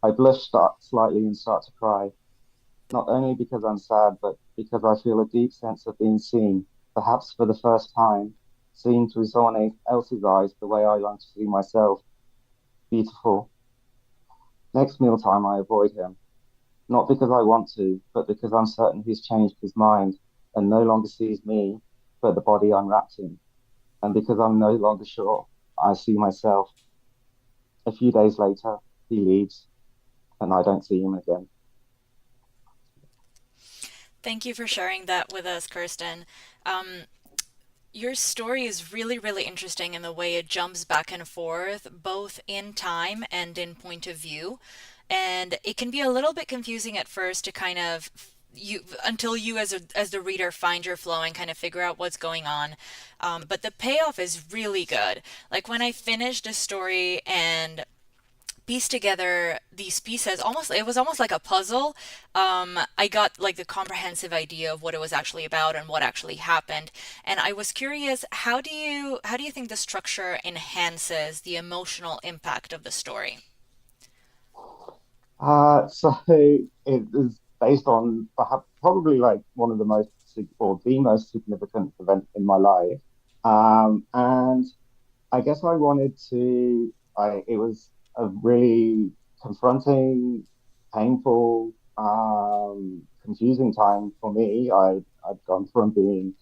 Speaker 8: I blush slightly and start to cry, not only because I'm sad, but because I feel a deep sense of being seen, perhaps for the first time, seen through someone else's eyes the way I long to see myself. Beautiful. Next mealtime, I avoid him, not because I want to, but because I'm certain he's changed his mind and no longer sees me, but the body I'm wrapped in, and because I'm no longer sure I see myself. A few days later, he leaves, and I don't see him again.
Speaker 1: Thank you for sharing that with us, Kirstin. Um, your story is really, really interesting in the way it jumps back and forth, both in time and in point of view. And it can be a little bit confusing at first to kind of you until you as the reader find your flow and kind of figure out what's going on. But the payoff is really good. Like when I finished a story and piece together these pieces, almost it was almost like a puzzle. I got like the comprehensive idea of what it was actually about and what actually happened, and I was curious, how do you think the structure enhances the emotional impact of the story?
Speaker 8: So it is based on perhaps probably like one of the most or the most significant event in my life. And I guess I wanted to, it was a really confronting, painful, confusing time for me. I'd gone from being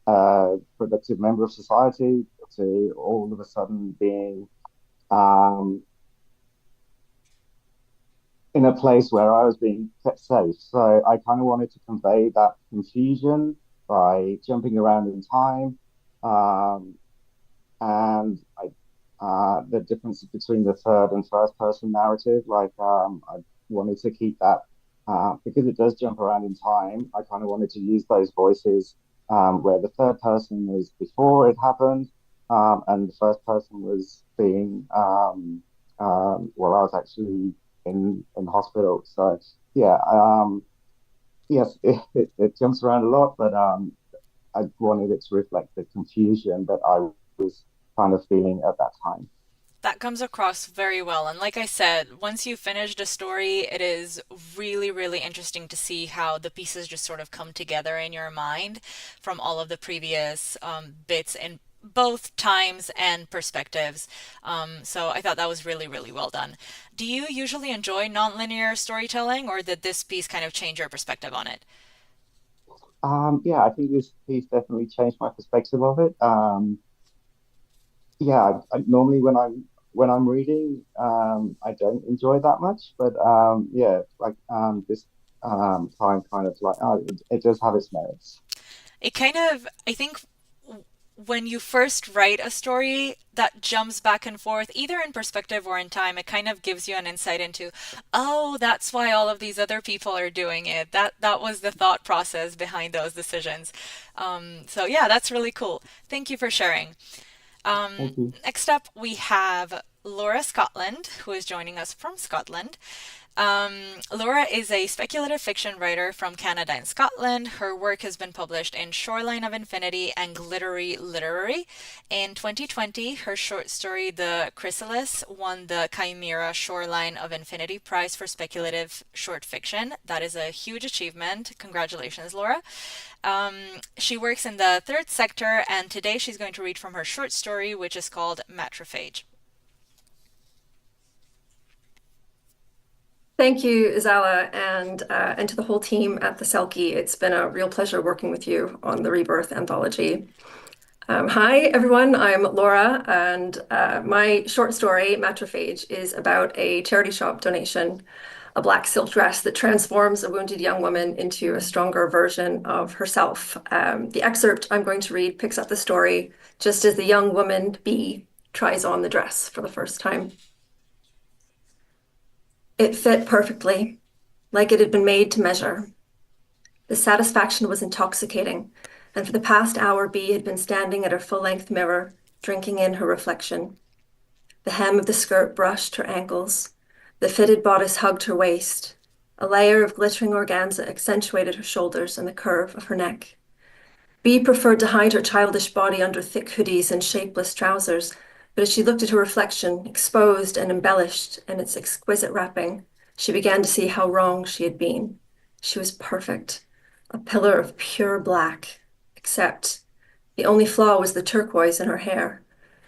Speaker 8: a productive member of society to all of a sudden being um, in a place where I was being kept safe. So I kind of wanted to convey that confusion by jumping around in time. Um, and the difference between the third and first person narrative. I wanted to keep that because it does jump around in time. I kind of wanted to use those voices where the third person was before it happened, and the first person was being well, I was actually in hospital. So yeah, yes, it jumps around a lot, but I wanted it to reflect the confusion that I was kind of feeling at that time.
Speaker 1: That comes across very well. And like I said, once you've finished a story, it is really, really interesting to see how the pieces just sort of come together in your mind from all of the previous bits in both times and perspectives. So I thought that was really, really well done. Do you usually enjoy nonlinear storytelling, or did this piece kind of change your perspective on it?
Speaker 8: Yeah, I think this piece definitely changed my perspective of it. Yeah, normally when I'm reading, I don't enjoy that much, but yeah, this time kind of like it does have its merits.
Speaker 1: It kind of, I think, when you first write a story that jumps back and forth, either in perspective or in time, it kind of gives you an insight into, oh, that's why all of these other people are doing it. That was the thought process behind those decisions. So yeah, that's really cool. Thank you for sharing.
Speaker 8: Thank you.
Speaker 1: Next up, we have Laura Scotland, who is joining us from Scotland. Laura is a speculative fiction writer from Canada and Scotland. Her work has been published in Shoreline of Infinity and Glittery Literary. In 2020, her short story, The Chrysalis, won the Chimera Shoreline of Infinity Prize for Speculative Short Fiction. That is a huge achievement. Congratulations, Laura. She works in the third sector, and today she's going to read from her short story, which is called Matriphage.
Speaker 9: Thank you, Zala, and to the whole team at the Selkie. It's been a real pleasure working with you on the Rebirth anthology. Hi, everyone. I'm Laura, and my short story, Matriphage, is about a charity shop donation, a black silk dress that transforms a wounded young woman into a stronger version of herself. The excerpt I'm going to read picks up the story just as the young woman, Bee, tries on the dress for the first time. It fit perfectly, like it had been made to measure. The satisfaction was intoxicating, and for the past hour, Bee had been standing at her full-length mirror, drinking in her reflection. The hem of the skirt brushed her ankles. The fitted bodice hugged her waist. A layer of glittering organza accentuated her shoulders and the curve of her neck. Bee preferred to hide her childish body under thick hoodies and shapeless trousers, but as she looked at her reflection, exposed and embellished in its exquisite wrapping, she began to see how wrong she had been. She was perfect, a pillar of pure black, except the only flaw was the turquoise in her hair.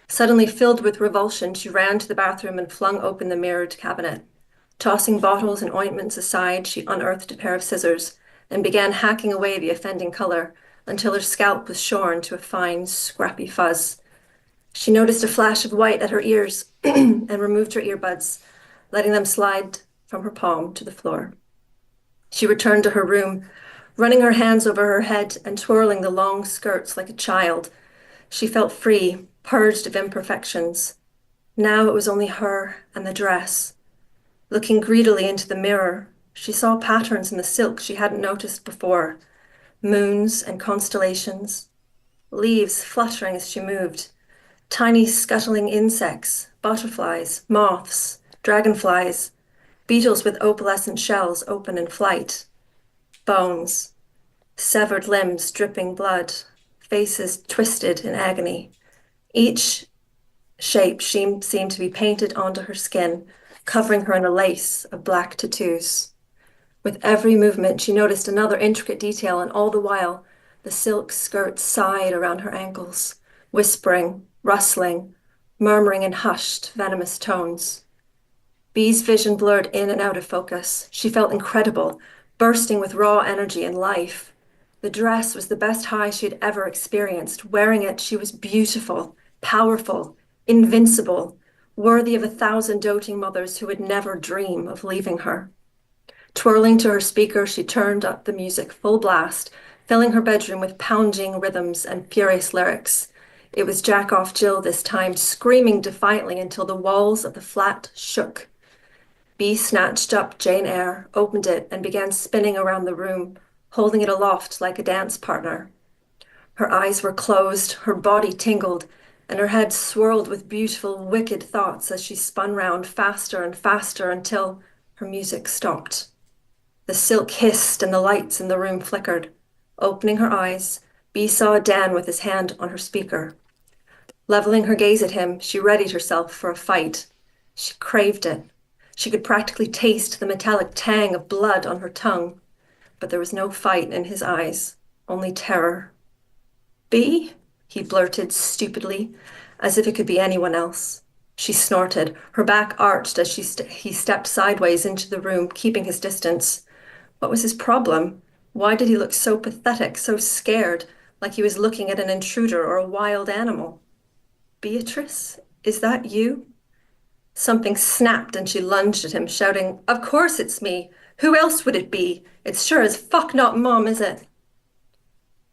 Speaker 9: Suddenly filled with revulsion, she ran to the bathroom and flung open the mirrored cabinet. Tossing bottles and ointments aside, she unearthed a pair of scissors and began hacking away the offending color until her scalp was shorn to a fine, scrappy fuzz. She noticed a flash of white at her ears and removed her earbuds, letting them slide from her palm to the floor. She returned to her room, running her hands over her head and twirling the long skirts like a child. She felt free, purged of imperfections. Now it was only her and the dress. Looking greedily into the mirror, she saw patterns in the silk she hadn't noticed before. Moons and constellations, leaves fluttering as she moved. Tiny scuttling insects, butterflies, moths, dragonflies, beetles with opalescent shells open in flight, bones, severed limbs dripping blood, faces twisted in agony. Each shape seemed to be painted onto her skin, covering her in a lace of black tattoos. With every movement, she noticed another intricate detail, and all the while, the silk skirt sighed around her ankles, whispering, rustling, murmuring in hushed, venomous tones. Bee's vision blurred in and out of focus. She felt incredible, bursting with raw energy and life. The dress was the best high she had ever experienced. Wearing it, she was beautiful, powerful, invincible, worthy of 1,000 doting mothers who would never dream of leaving her. Twirling to her speaker, she turned up the music full blast, filling her bedroom with pounding rhythms and furious lyrics. It was Jack Off Jill this time, screaming defiantly until the walls of the flat shook. Bee snatched up Jane Eyre, opened it, and began spinning around the room, holding it aloft like a dance partner. Her eyes were closed, her body tingled, and her head swirled with beautiful, wicked thoughts as she spun round faster and faster until her music stopped. The silk hissed and the lights in the room flickered. Opening her eyes, Bee saw Dan with his hand on her speaker. Leveling her gaze at him, she readied herself for a fight. She craved it. She could practically taste the metallic tang of blood on her tongue. But there was no fight in his eyes, only terror. Bee? He blurted stupidly, as if it could be anyone else. She snorted, her back arched as he stepped sideways into the room, keeping his distance. What was his problem? Why did he look so pathetic, so scared, like he was looking at an intruder or a wild animal? Beatrice, is that you? Something snapped and she lunged at him, shouting, "Of course it's me. Who else would it be? It's sure as fuck not Mom, is it?"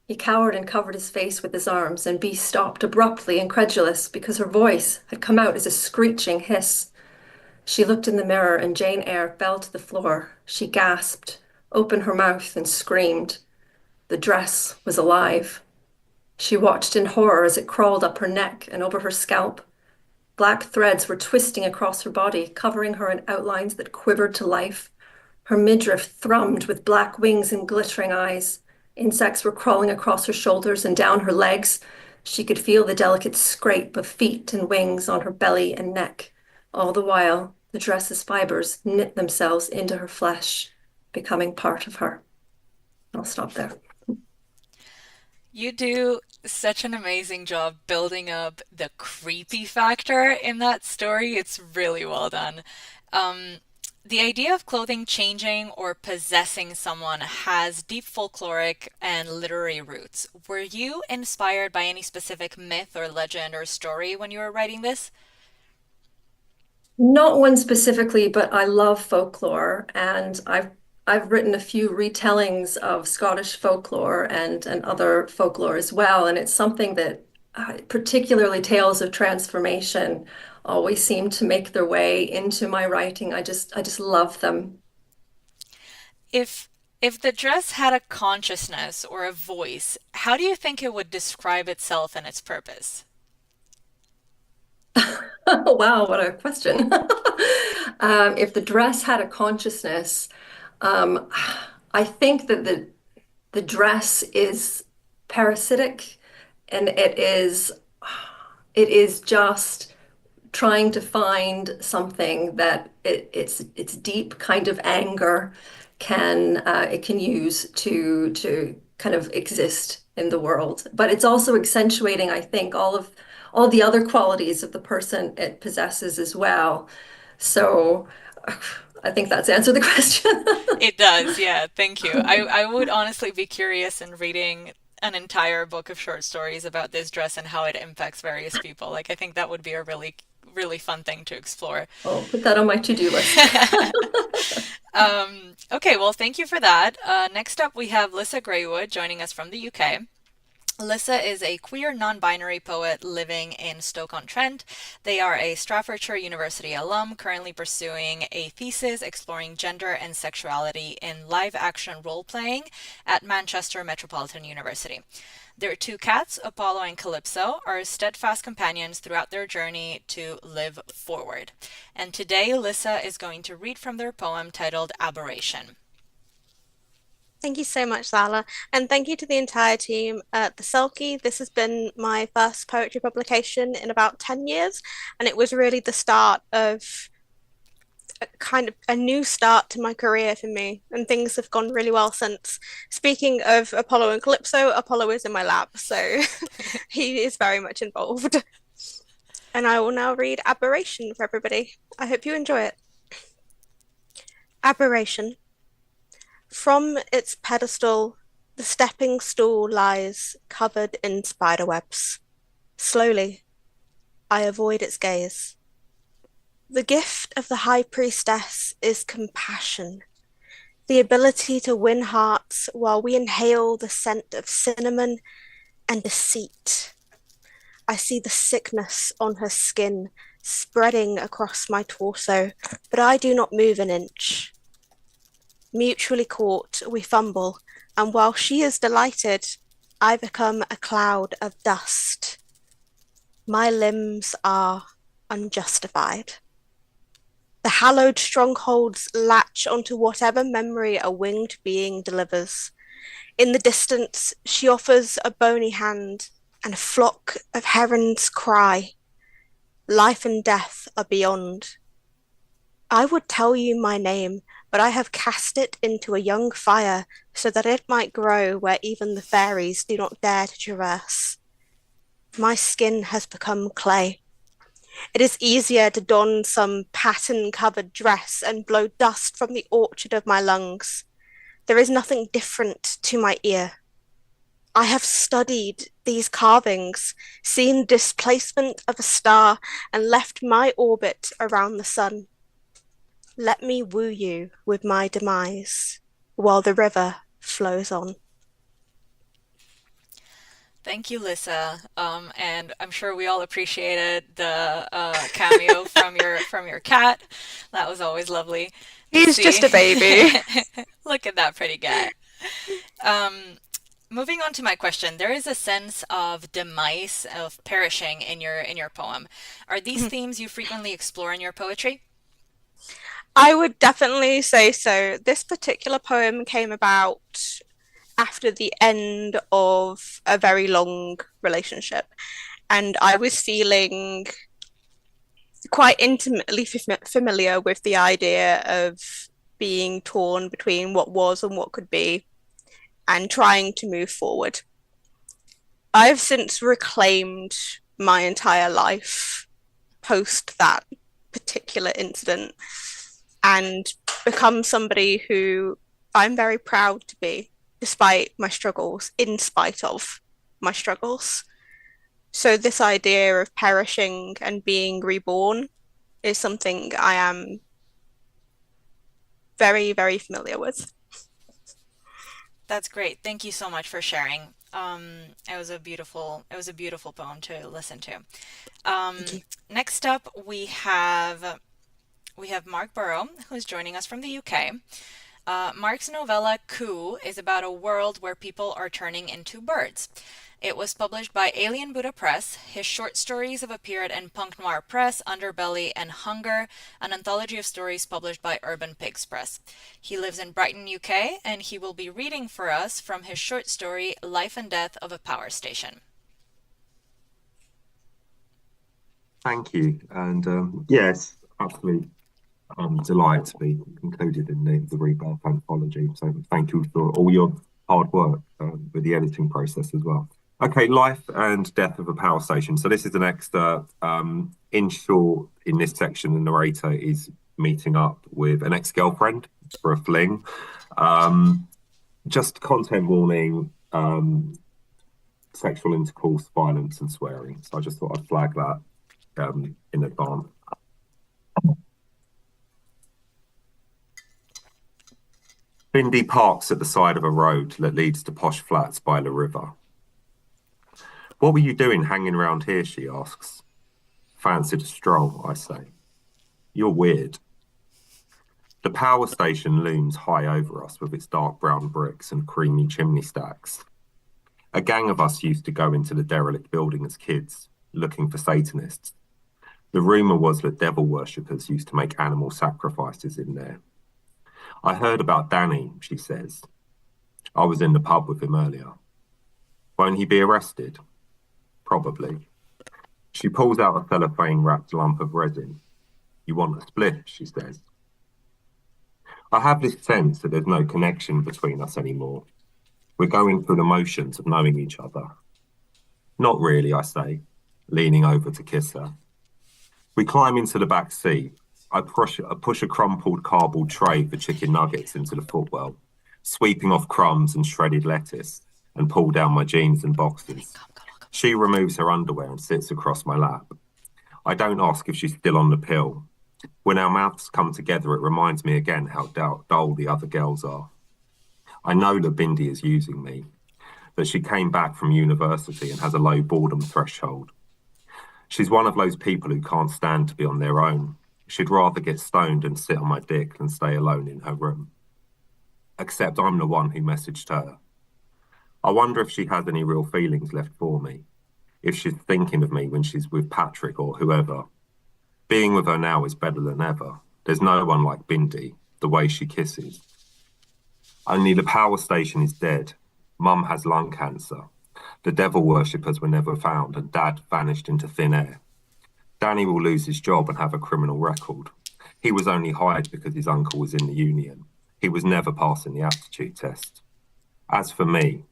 Speaker 9: He cowered and covered his face with his arms, and Bee stopped abruptly, incredulous, because her voice had come out as a screeching hiss. She looked in the mirror and Jane Eyre fell to the floor. She gasped, opened her mouth and screamed. The dress was alive. She watched in horror as it crawled up her neck and over her scalp. Black threads were twisting across her body, covering her in outlines that quivered to life. Her midriff thrummed with black wings and glittering eyes. Insects were crawling across her shoulders and down her legs. She could feel the delicate scrape of feet and wings on her belly and neck. All the while, the dress's fibers knit themselves into her flesh, becoming part of her. I'll stop there.
Speaker 1: You do such an amazing job building up the creepy factor in that story. It's really well done. Um, the idea of clothing changing or possessing someone has deep folkloric and literary roots. Were you inspired by any specific myth or legend or story when you were writing this?
Speaker 9: Not one specifically, but I love folklore, and I've written a few retellings of Scottish folklore and other folklore as well, and it's something that particularly tales of transformation always seem to make their way into my writing. I just love them.
Speaker 1: If the dress had a consciousness or a voice, how do you think it would describe itself and its purpose?
Speaker 9: Wow, what a question. If the dress had a consciousness, um, I think that the dress is parasitic, and it is just trying to find something that its deep kind of anger it can use to kind of exist in the world. But it's also accentuating, I think, all the other qualities of the person it possesses as well. So I think that's answered the question.
Speaker 1: It does, yeah, thank you. I would honestly be curious in reading an entire book of short stories about this dress and how it impacts various people. Like, I think that would be a really, really fun thing to explore.
Speaker 9: I'll put that on my to-do list.
Speaker 1: Okay, well, thank you for that. Next up, we have Lyssa Greywood joining us from the UK. Lyssa is a queer non-binary poet living in Stoke-on-Trent. They are a Staffordshire University alum currently pursuing a thesis exploring gender and sexuality in live-action role-playing at Manchester Metropolitan University. Their two cats, Apollo and Calypso, are steadfast companions throughout their journey to live forward. And today, Lyssa is going to read from their poem titled Aberration.
Speaker 10: Thank you so much, Lala, and thank you to the entire team at the Selkie. This has been my first poetry publication in about 10 years, and it was really the start of kind of a new start to my career for me, and things have gone really well since. Speaking of Apollo and Calypso, Apollo is in my lab, so he is very much involved. And I will now read Aberration for everybody. I hope you enjoy it. Aberration. From its pedestal, the stepping stool lies covered in spiderwebs. Slowly, I avoid its gaze. The gift of the high priestess is compassion, the ability to win hearts while we inhale the scent of cinnamon and deceit. I see the sickness on her skin spreading across my torso, but I do not move an inch. Mutually caught, we fumble, and while she is delighted, I become a cloud of dust. My limbs are unjustified. The hallowed strongholds latch onto whatever memory a winged being delivers. In the distance, she offers a bony hand, and a flock of herons cry. Life and death are beyond. I would tell you my name, but I have cast it into a young fire so that it might grow where even the fairies do not dare to traverse. My skin has become clay. It is easier to don some pattern-covered dress and blow dust from the orchard of my lungs. There is nothing different to my ear. I have studied these carvings, seen displacement of a star, and left my orbit around the sun. Let me woo you with my demise, while the river flows on.
Speaker 1: Thank you, Lyssa. And I'm sure we all appreciated the cameo from your cat. That was always lovely to
Speaker 10: He's
Speaker 1: see.
Speaker 10: just a baby.
Speaker 1: Look at that pretty cat. Um, moving on to my question, there is a sense of demise, of perishing in your poem. Are these themes you frequently explore in your poetry?
Speaker 10: I would definitely say so. This particular poem came about after the end of a very long relationship, and I was feeling quite intimately familiar with the idea of being torn between what was and what could be, and trying to move forward. I've since reclaimed my entire life post that particular incident and become somebody who I'm very proud to be, despite my struggles, in spite of my struggles. So this idea of perishing and being reborn is something I am very, very familiar with.
Speaker 1: That's great. Thank you so much for sharing. It was a beautiful poem to listen to.
Speaker 10: Thank you.
Speaker 1: Next up, we have Mark Burrow, who's joining us from the UK. Mark's novella Coup is about a world where people are turning into birds. It was published by Alien Buddha Press. His short stories have appeared in Punk Noir Press, Underbelly, and Hunger, an anthology of stories published by Urban Pigs Press. He lives in Brighton, UK, and he will be reading for us from his short story Life and Death of a Power Station.
Speaker 11: Thank you. And yes, absolutely. I'm delighted to be included in the Rebirth anthology. So thank you for all your hard work with the editing process as well. Okay, Life and Death of a Power Station. So this is an extra. In short, in this section, the narrator is meeting up with an ex-girlfriend for a fling. Just content warning, sexual intercourse, violence and swearing. So I just thought I'd flag that in advance. Bindi parks at the side of a road that leads to posh flats by the river. What were you doing hanging around here, she asks. Fancied a stroll, I say. You're weird. The power station looms high over us with its dark brown bricks and creamy chimney stacks. A gang of us used to go into the derelict building as kids, looking for Satanists. The rumour was that devil worshippers used to make animal sacrifices in there. I heard about Danny, she says. I was in the pub with him earlier. Won't he be arrested? Probably. She pulls out a cellophane-wrapped lump of resin. You want a spliff, she says. I have this sense that there's no connection between us anymore. We're going through the motions of knowing each other. Not really, I say, leaning over to kiss her. We climb into the back seat. I push a crumpled cardboard tray for chicken nuggets into the footwell, sweeping off crumbs and shredded lettuce, and pull down my jeans and boxers. She removes her underwear and sits across my lap. I don't ask if she's still on the pill. When our mouths come together, it reminds me again how dull the other girls are. I know that Bindi is using me, that she came back from university and has a low boredom threshold. She's one of those people who can't stand to be on their own. She'd rather get stoned and sit on my dick than stay alone in her room. Except I'm the one who messaged her. I wonder if she has any real feelings left for me, if she's thinking of me when she's with Patrick or whoever. Being with her now is better than ever. There's no one like Bindi, the way she kisses. Only the power station is dead. Mum has lung cancer. The devil worshippers were never found and Dad vanished into thin air. Danny will lose his job and have a criminal record. He was only hired because his uncle was in the union. He was never passing the aptitude test. As for me,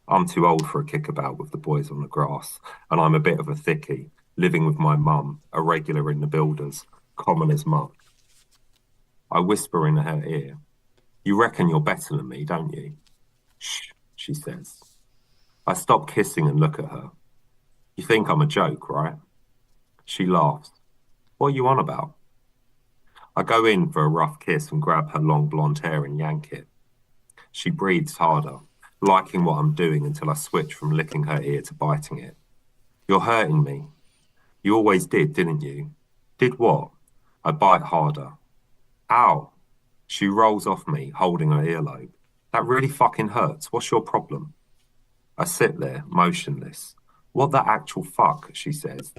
Speaker 11: I'm too old for a kickabout with the boys on the grass, and I'm a bit of a thickie, living with my mum, a regular in the builders, common as muck. I whisper in her ear, you reckon you're better than me, don't you? Shh, she says. I stop kissing and look at her. You think I'm a joke, right? She laughs. What are you on about? I go in for a rough kiss and grab her long blonde hair and yank it. She breathes harder, liking what I'm doing until I switch from licking her ear to biting it. You're hurting me. You always did, didn't you? Did what? I bite harder. Ow. She rolls off me, holding her earlobe. That really fucking hurts. What's your problem? I sit there, motionless. What the actual fuck, she says.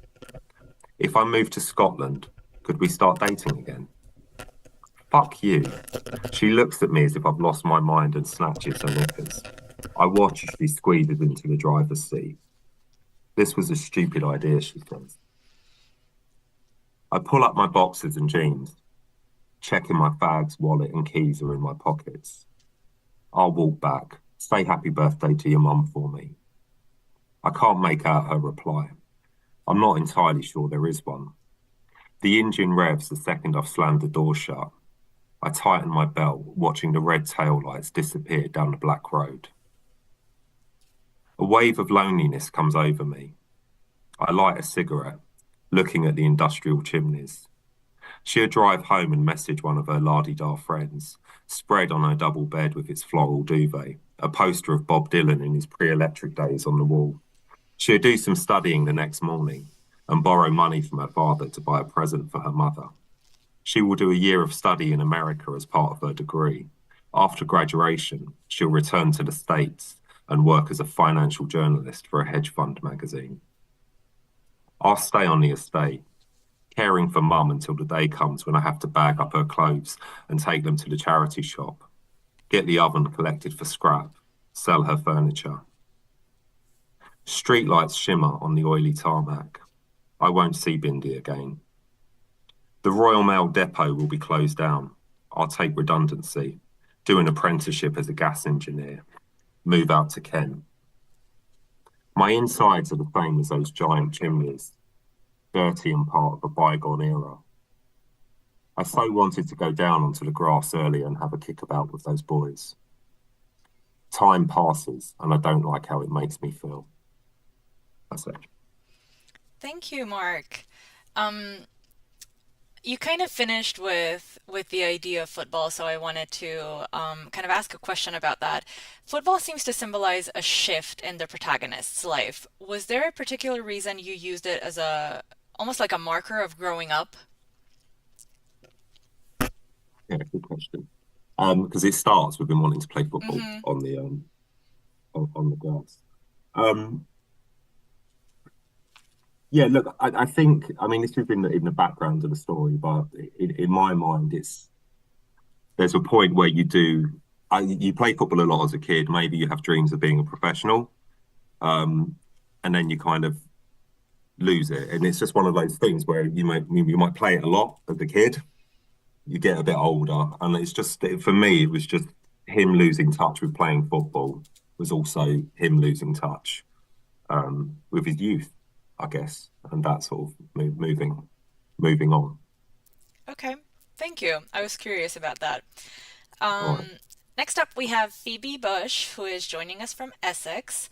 Speaker 11: If I move to Scotland, could we start dating again? Fuck you. She looks at me as if I've lost my mind and snatches her knickers. I watch as she squeezes into the driver's seat. This was a stupid idea, she says. I pull up my boxers and jeans, checking my fags, wallet and keys are in my pockets. I'll walk back. Say happy birthday to your mum for me. I can't make out her reply. I'm not entirely sure there is one. The engine revs the second I've slammed the door shut. I tighten my belt, watching the red taillights disappear down the black road. A wave of loneliness comes over me. I light a cigarette, looking at the industrial chimneys. She'll drive home and message one of her la-di-da friends, spread on her double bed with its floral duvet, a poster of Bob Dylan in his pre-electric days on the wall. She'll do some studying the next morning and borrow money from her father to buy a present for her mother. She will do a year of study in America as part of her degree. After graduation, she'll return to the States and work as a financial journalist for a hedge fund magazine. I'll stay on the estate, caring for Mum until the day comes when I have to bag up her clothes and take them to the charity shop, get the oven collected for scrap, sell her furniture. Streetlights shimmer on the oily tarmac. I won't see Bindi again. The Royal Mail depot will be closed down. I'll take redundancy, do an apprenticeship as a gas engineer, move out to Kent. My insides are the same as those giant chimneys, dirty and part of a bygone era. I so wanted to go down onto the grass earlier and have a kickabout with those boys. Time passes and I don't like how it makes me feel. That's it.
Speaker 1: Thank you, Mark. You kind of finished with the idea of football, so I wanted to kind of ask a question about that. Football seems to symbolize a shift in the protagonist's life. Was there a particular reason you used it as almost like a marker of growing up?
Speaker 11: Yeah, good question. Because it starts with him wanting to play football on the grass. Yeah, look, I think, I mean, this is in the background of the story, but in my mind, there's a point where you play football a lot as a kid. Maybe you have dreams of being a professional, and then you kind of lose it. And it's just one of those things where you might play it a lot as a kid. You get a bit older, and it's just, for me, it was just him losing touch with playing football was also him losing touch with his youth, I guess, and that sort of moving on.
Speaker 1: Okay, thank you. I was curious about that.
Speaker 11: Right.
Speaker 1: Next up, we have Phoebe Bush, who is joining us from Essex.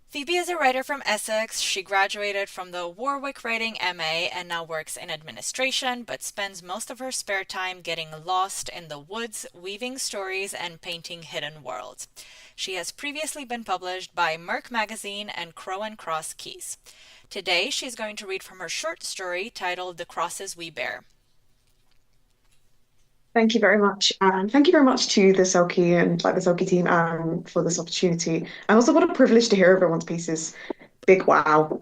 Speaker 1: Phoebe is a writer from Essex. She graduated from the Warwick Writing MA and now works in administration, but spends most of her spare time getting lost in the woods, weaving stories and painting hidden worlds. She has previously been published by Merc Magazine and Crow and Cross Keys. Today, she's going to read from her short story titled The Crosses We Bear.
Speaker 12: Thank you very much. And thank you very much to the Selkie and the Selkie team for this opportunity. And also what a privilege to hear everyone's pieces. Big wow,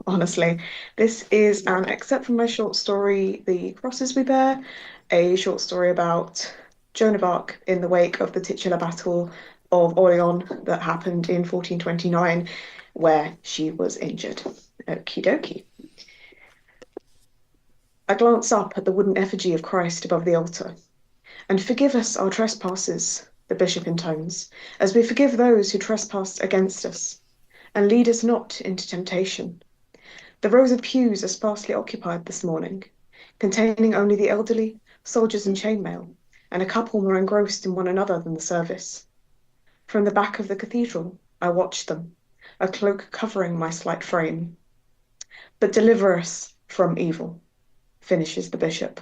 Speaker 12: honestly. This is an excerpt from my short story, The Crosses We Bear, a short story about Joan of Arc in the wake of the titular battle of Orleans that happened in 1429, where she was injured. Okie dokie. I glance up at the wooden effigy of Christ above the altar. And forgive us our trespasses, the bishop intones, as we forgive those who trespass against us. And lead us not into temptation. The rows of pews are sparsely occupied this morning, containing only the elderly, soldiers in chainmail, and a couple more engrossed in one another than the service. From the back of the cathedral, I watch them, a cloak covering my slight frame. But deliver us from evil, finishes the bishop.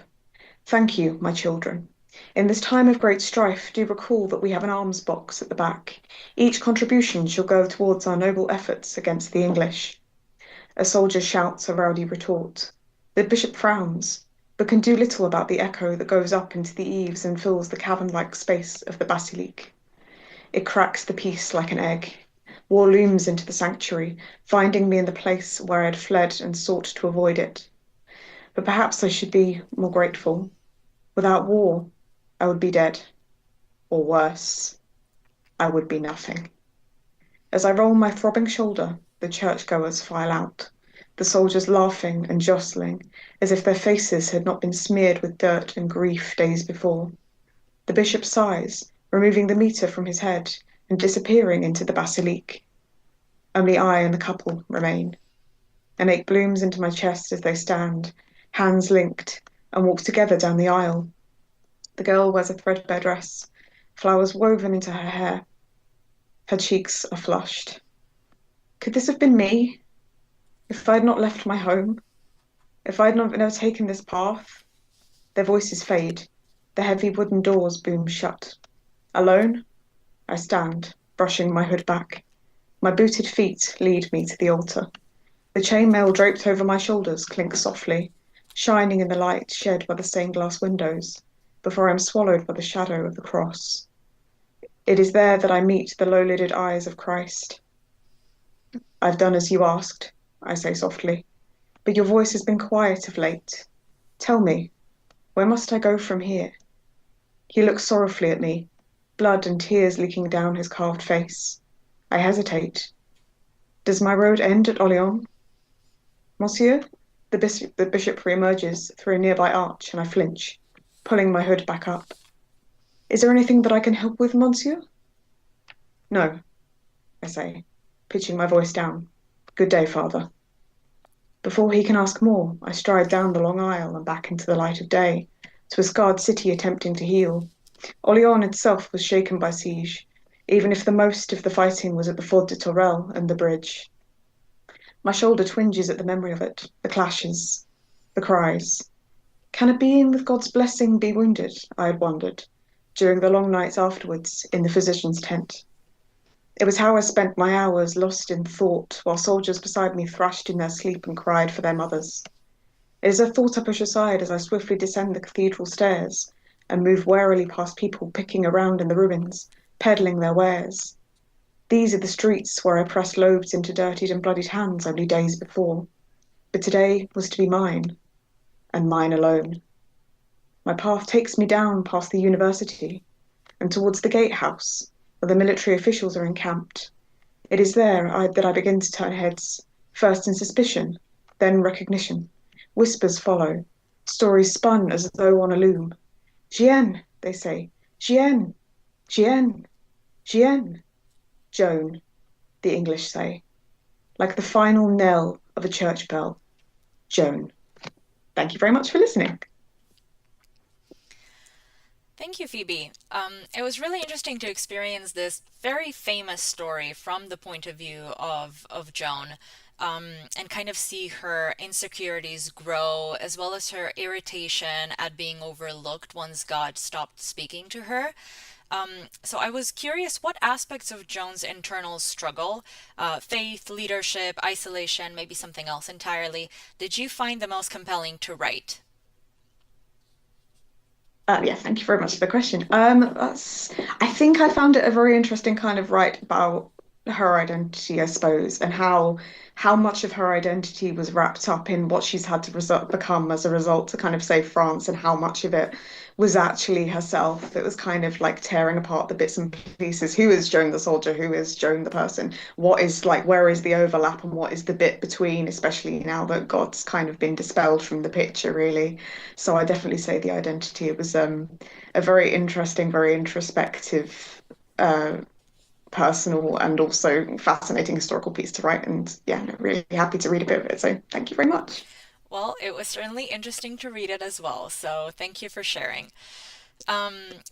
Speaker 12: Thank you, my children. In this time of great strife, do recall that we have an alms box at the back. Each contribution shall go towards our noble efforts against the English. A soldier shouts a rowdy retort. The bishop frowns, but can do little about the echo that goes up into the eaves and fills the cavern-like space of the basilique. It cracks the peace like an egg. War looms into the sanctuary, finding me in the place where I had fled and sought to avoid it. But perhaps I should be more grateful. Without war, I would be dead. Or worse, I would be nothing. As I roll my throbbing shoulder, the churchgoers file out, the soldiers laughing and jostling, as if their faces had not been smeared with dirt and grief days before. The bishop sighs, removing the mitre from his head and disappearing into the basilique. Only I and the couple remain. An ache blooms into my chest as they stand, hands linked, and walk together down the aisle. The girl wears a threadbare dress, flowers woven into her hair. Her cheeks are flushed. Could this have been me? If I had not left my home? If I had not never taken this path? Their voices fade. The heavy wooden doors boom shut. Alone? I stand, brushing my hood back. My booted feet lead me to the altar. The chainmail draped over my shoulders clinks softly, shining in the light shed by the stained glass windows, before I am swallowed by the shadow of the cross. It is there that I meet the low-lidded eyes of Christ. I've done as you asked, I say softly, but your voice has been quiet of late. Tell me, where must I go from here? He looks sorrowfully at me, blood and tears leaking down his carved face. I hesitate. Does my road end at Orleans? Monsieur? The bishop re-emerges through a nearby arch, and I flinch, pulling my hood back up. Is there anything that I can help with, monsieur? No, I say, pitching my voice down. Good day, father. Before he can ask more, I stride down the long aisle and back into the light of day, to a scarred city attempting to heal. Orleans itself was shaken by siege, even if the most of the fighting was at the Fort de Tourelle and the bridge. My shoulder twinges at the memory of it, the clashes, the cries. Can a being with God's blessing be wounded? I had wondered, during the long nights afterwards in the physician's tent. It was how I spent my hours lost in thought, while soldiers beside me thrashed in their sleep and cried for their mothers. It is a thought I push aside as I swiftly descend the cathedral stairs and move warily past people picking around in the ruins, peddling their wares. These are the streets where I pressed loaves into dirtied and bloodied hands only days before. But today was to be mine, and mine alone. My path takes me down past the university and towards the gatehouse, where the military officials are encamped. It is there that I begin to turn heads, first in suspicion, then recognition. Whispers follow, stories spun as though on a loom. Jeanne, they say. Jeanne, Jeanne, Jeanne. Joan, the English say. Like the final knell of a church bell. Joan. Thank you very much for listening.
Speaker 1: Thank you, Phoebe. It was really interesting to experience this very famous story from the point of view of Joan, and kind of see her insecurities grow, as well as her irritation at being overlooked once God stopped speaking to her. So I was curious, what aspects of Joan's internal struggle, faith, leadership, isolation, maybe something else entirely, did you find the most compelling to write?
Speaker 12: Yeah, thank you very much for the question. I think I found it a very interesting kind of write about her identity, I suppose, and how much of her identity was wrapped up in what she's had to become as a result to kind of save France, and how much of it was actually herself. It was kind of like tearing apart the bits and pieces. Who is Joan the soldier? Who is Joan the person? What is like, where is the overlap and what is the bit between, especially now that God's kind of been dispelled from the picture, really. So I definitely say the identity. It was a very interesting, very introspective, personal and also fascinating historical piece to write, and yeah, really happy to read a bit of it, so thank you very much.
Speaker 1: Well, it was certainly interesting to read it as well, so thank you for sharing.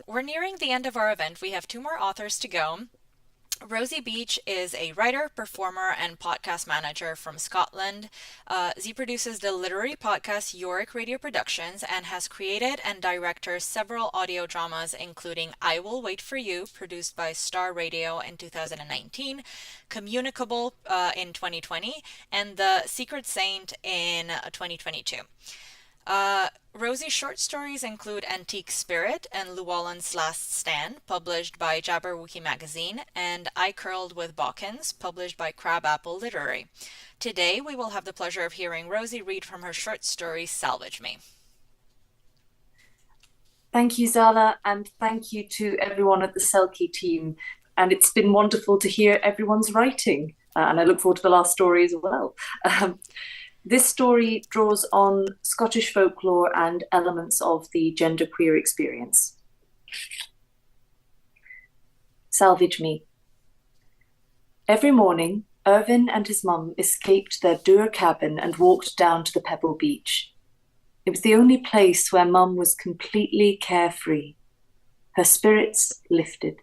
Speaker 1: We're nearing the end of our event. We have 2 more authors to go. Rosie Beech is a writer, performer, and podcast manager from Scotland. She produces the literary podcast Yorick Radio Productions and has created and directed several audio dramas, including I Will Wait for You, produced by Star Radio in 2019, Communicable in 2020, and The Secret Saint in 2022. Rosie's short stories include Antique Spirit and Llewellyn's Last Stand, published by Jabberwocky Magazine, and I Curled with Bawkins, published by Crabapple Literary. Today, we will have the pleasure of hearing Rosie read from her short story, Salvage Me.
Speaker 13: Thank you, Zala, and thank you to everyone at the Selkie team. And it's been wonderful to hear everyone's writing, and I look forward to the last story as well. This story draws on Scottish folklore and elements of the genderqueer experience. Salvage Me. Every morning, Irvin and his mum escaped their dour cabin and walked down to the pebble beach. It was the only place where Mum was completely carefree. Her spirits lifted.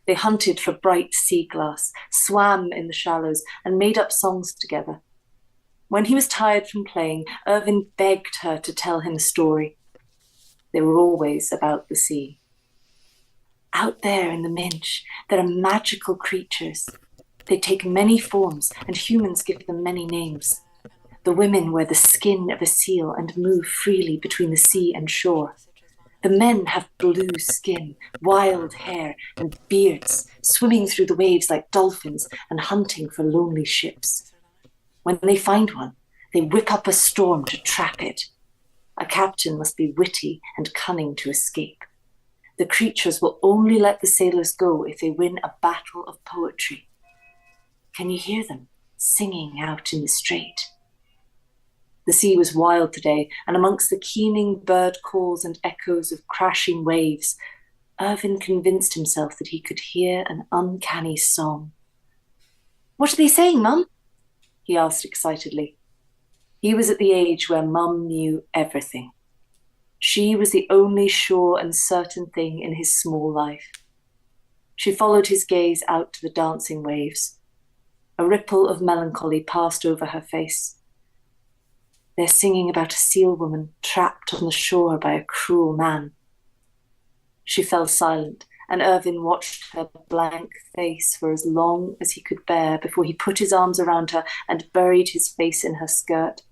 Speaker 13: They hunted for bright sea glass, swam in the shallows, and made up songs together. When he was tired from playing, Irvin begged her to tell him a story. They were always about the sea. Out there in the Minch, there are magical creatures. They take many forms, and humans give them many names. The women wear the skin of a seal and move freely between the sea and shore. The men have blue skin, wild hair, and beards, swimming through the waves like dolphins and hunting for lonely ships. When they find one, they whip up a storm to trap it. A captain must be witty and cunning to escape. The creatures will only let the sailors go if they win a battle of poetry. Can you hear them singing out in the strait? The sea was wild today, and amongst the keening bird calls and echoes of crashing waves, Irvin convinced himself that he could hear an uncanny song. "What are they saying, Mum?" he asked excitedly. He was at the age where Mum knew everything. She was the only sure and certain thing in his small life. She followed his gaze out to the dancing waves. A ripple of melancholy passed over her face. They're singing about a seal woman trapped on the shore by a cruel man. She fell silent, and Irvin watched her blank face for as long as he could bear before he put his arms around her and buried his face in her skirt.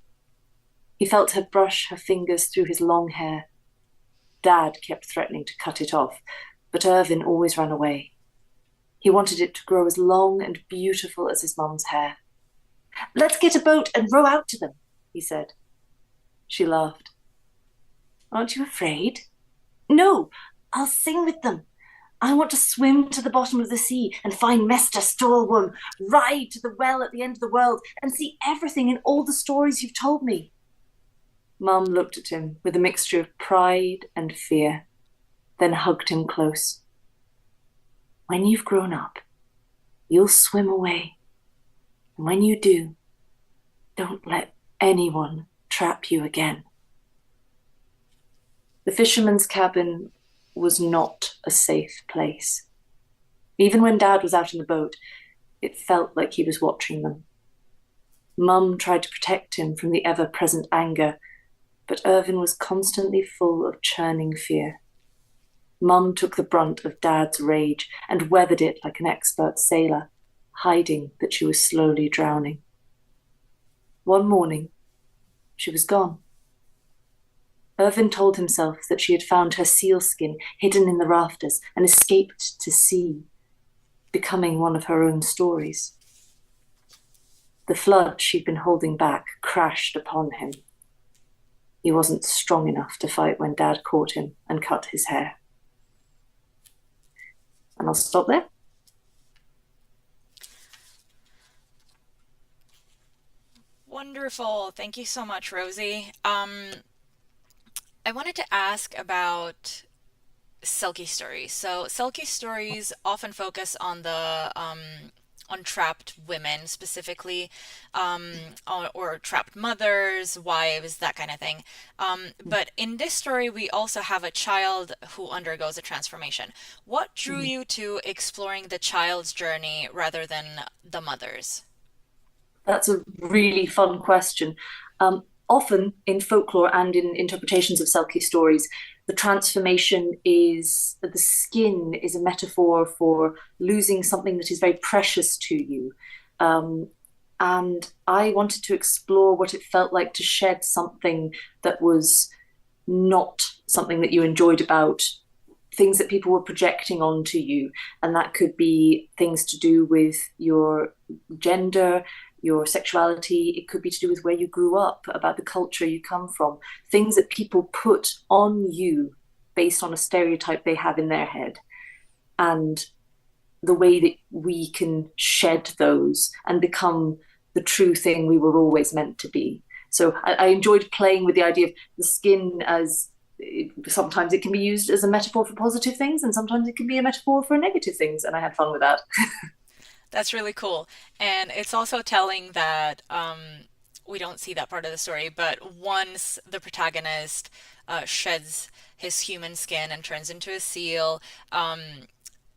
Speaker 13: He felt her brush her fingers through his long hair. Dad kept threatening to cut it off, but Irvin always ran away. He wanted it to grow as long and beautiful as his mum's hair. "Let's get a boat and row out to them," he said. She laughed. "Aren't you afraid?" "No, I'll sing with them. I want to swim to the bottom of the sea and find Mester Stallworm, ride to the well at the end of the world, and see everything in all the stories you've told me." Mum looked at him with a mixture of pride and fear, then hugged him close. "When you've grown up, you'll swim away. And when you do, don't let anyone trap you again." The fisherman's cabin was not a safe place. Even when Dad was out in the boat, it felt like he was watching them. Mum tried to protect him from the ever-present anger, but Irvin was constantly full of churning fear. Mum took the brunt of Dad's rage and weathered it like an expert sailor, hiding that she was slowly drowning. One morning, she was gone. Irvin told himself that she had found her sealskin hidden in the rafters and escaped to sea, becoming one of her own stories. The flood she'd been holding back crashed upon him. He wasn't strong enough to fight when Dad caught him and cut his hair. And I'll stop there.
Speaker 1: Wonderful. Thank you so much, Rosie. I wanted to ask about Selkie stories. So Selkie stories often focus on the on trapped women specifically, or trapped mothers, wives, that kind of thing. But in this story, we also have a child who undergoes a transformation. What drew you to exploring the child's journey rather than the mother's?
Speaker 13: That's a really fun question. Often in folklore and in interpretations of Selkie stories, the transformation is, the skin is a metaphor for losing something that is very precious to you. and I wanted to explore what it felt like to shed something that was not something that you enjoyed about things that people were projecting onto you. And that could be things to do with your gender, your sexuality. It could be to do with where you grew up, about the culture you come from, things that people put on you based on a stereotype they have in their head. And the way that we can shed those and become the true thing we were always meant to be. So I enjoyed playing with the idea of the skin as sometimes it can be used as a metaphor for positive things, and sometimes it can be a metaphor for negative things, and I had fun with that.
Speaker 1: That's really cool. And it's also telling that we don't see that part of the story, but once the protagonist sheds his human skin and turns into a seal,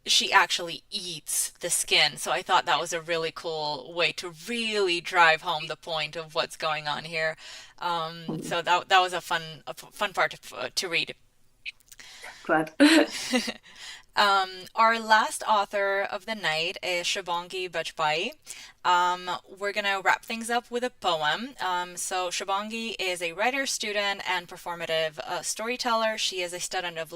Speaker 1: she actually eats the skin. So I thought that was a really cool way to really drive home the point of what's going on here. So that was a fun part to read.
Speaker 13: Glad.
Speaker 1: Our last author of the night is Shubhangi Bajpayee. We're gonna wrap things up with a poem. So Shubhangi is a writer, student, and performative storyteller. She is a student of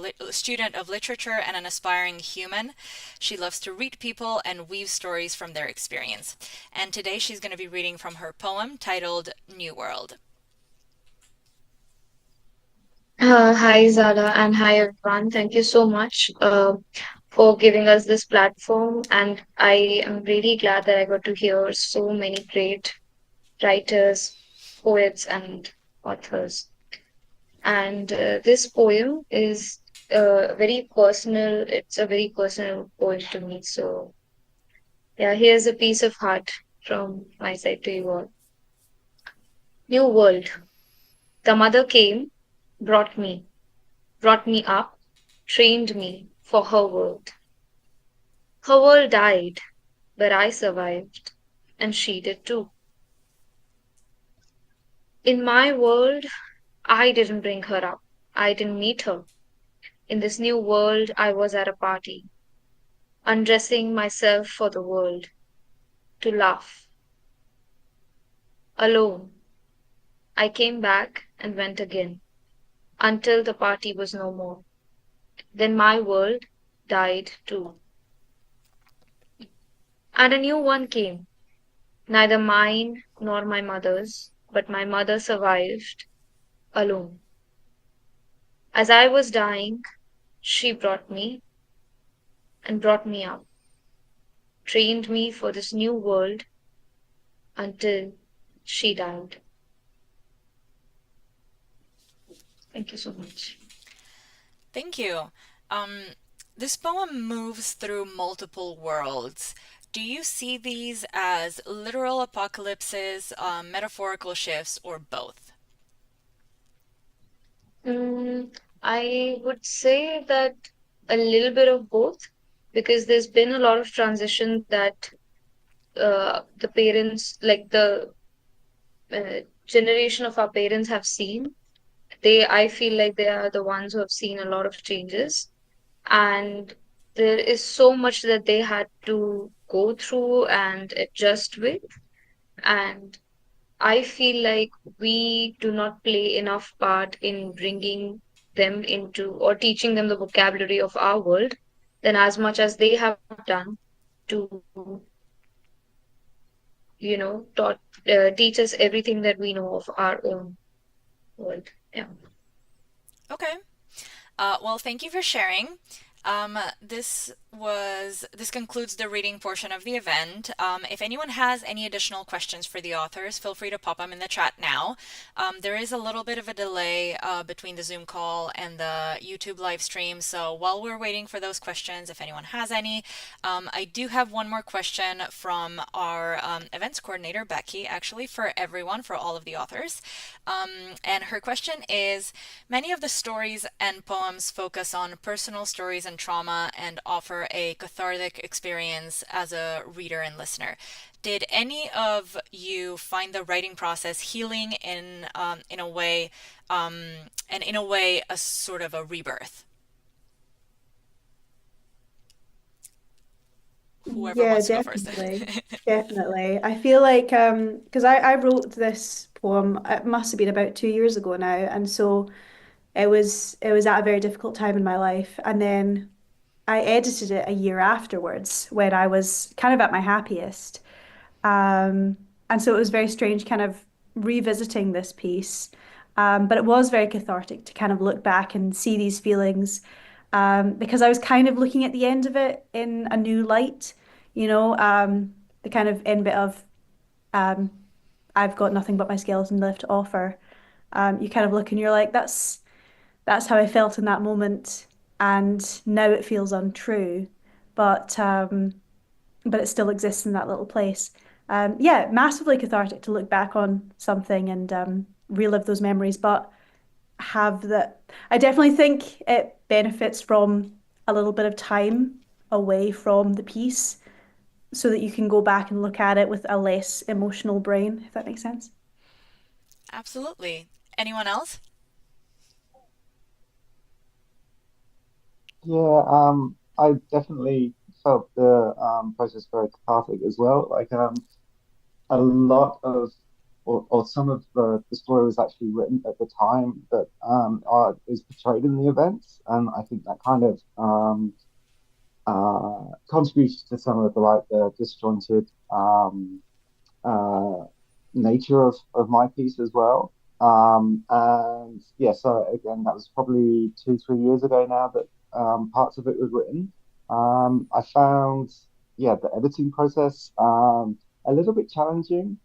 Speaker 1: literature and an aspiring human. She loves to read people and weave stories from their experience. And today she's going to be reading from her poem titled New World.
Speaker 14: Hi, Zala, and hi, everyone. Thank you so much for giving us this platform. And I am really glad that I got to hear so many great writers, poets, and authors. And this poem is very personal. It's a very personal poem to me. So, yeah, here's a piece of heart from my side to you all. New world. The mother came, brought me up, trained me for her world. Her world died, but I survived, and she did too. In my world, I didn't bring her up. I didn't meet her. In this new world, I was at a party, undressing myself for the world, to laugh. Alone, I came back and went again, until the party was no more. Then my world died too. And a new one came, neither mine nor my mother's, but my mother survived alone. As I was dying, she brought me and brought me up, trained me for this new world until she died. Thank you so much.
Speaker 1: Thank you. This poem moves through multiple worlds. Do you see these as literal apocalypses, metaphorical shifts, or both?
Speaker 14: I would say that a little bit of both, because there's been a lot of transition that the parents, like the generation of our parents, have seen. I feel like they are the ones who have seen a lot of changes, and there is so much that they had to go through and adjust with. And I feel like we do not play enough part in bringing them into or teaching them the vocabulary of our world than as much as they have done to, teach us everything that we know of our own world. Yeah.
Speaker 1: Okay. Well, thank you for sharing. This concludes the reading portion of the event. If anyone has any additional questions for the authors, feel free to pop them in the chat now. There is a little bit of a delay between the Zoom call and the YouTube live stream, so while we're waiting for those questions, if anyone has any, I do have one more question from our events coordinator, Becky, actually for everyone, for all of the authors. And her question is, many of the stories and poems focus on personal stories and trauma and offer a cathartic experience as a reader and listener. Did any of you find the writing process healing in a way, and in a way a sort of a rebirth? whoever
Speaker 4: Yeah,
Speaker 1: wants to go first.
Speaker 4: definitely. I feel like because I wrote this poem, it must have been about 2 years ago now, and so it was at a very difficult time in my life, and then I edited it a year afterwards when I was kind of at my happiest. And so it was very strange kind of revisiting this piece. But it was very cathartic to kind of look back and see these feelings, because I was kind of looking at the end of it in a new light, the kind of end bit of um, I've got nothing but my skeleton left to offer. You kind of look and you're like, that's how I felt in that moment, and now it feels untrue, but it still exists in that little place. Yeah, massively cathartic to look back on something and relive those memories, but have that. I definitely think it benefits from a little bit of time away from the piece so that you can go back and look at it with a less emotional brain, if that makes sense.
Speaker 1: Absolutely. Anyone else?
Speaker 8: Yeah, I definitely felt the process very cathartic as well. Like a lot of or some of the story was actually written at the time that is portrayed in the events, and I think that kind of contributes to some of the disjointed nature of my piece as well. And yeah, so again, that was probably 2, 3 years ago now that parts of it was written. I found, yeah, the editing process a little bit challenging,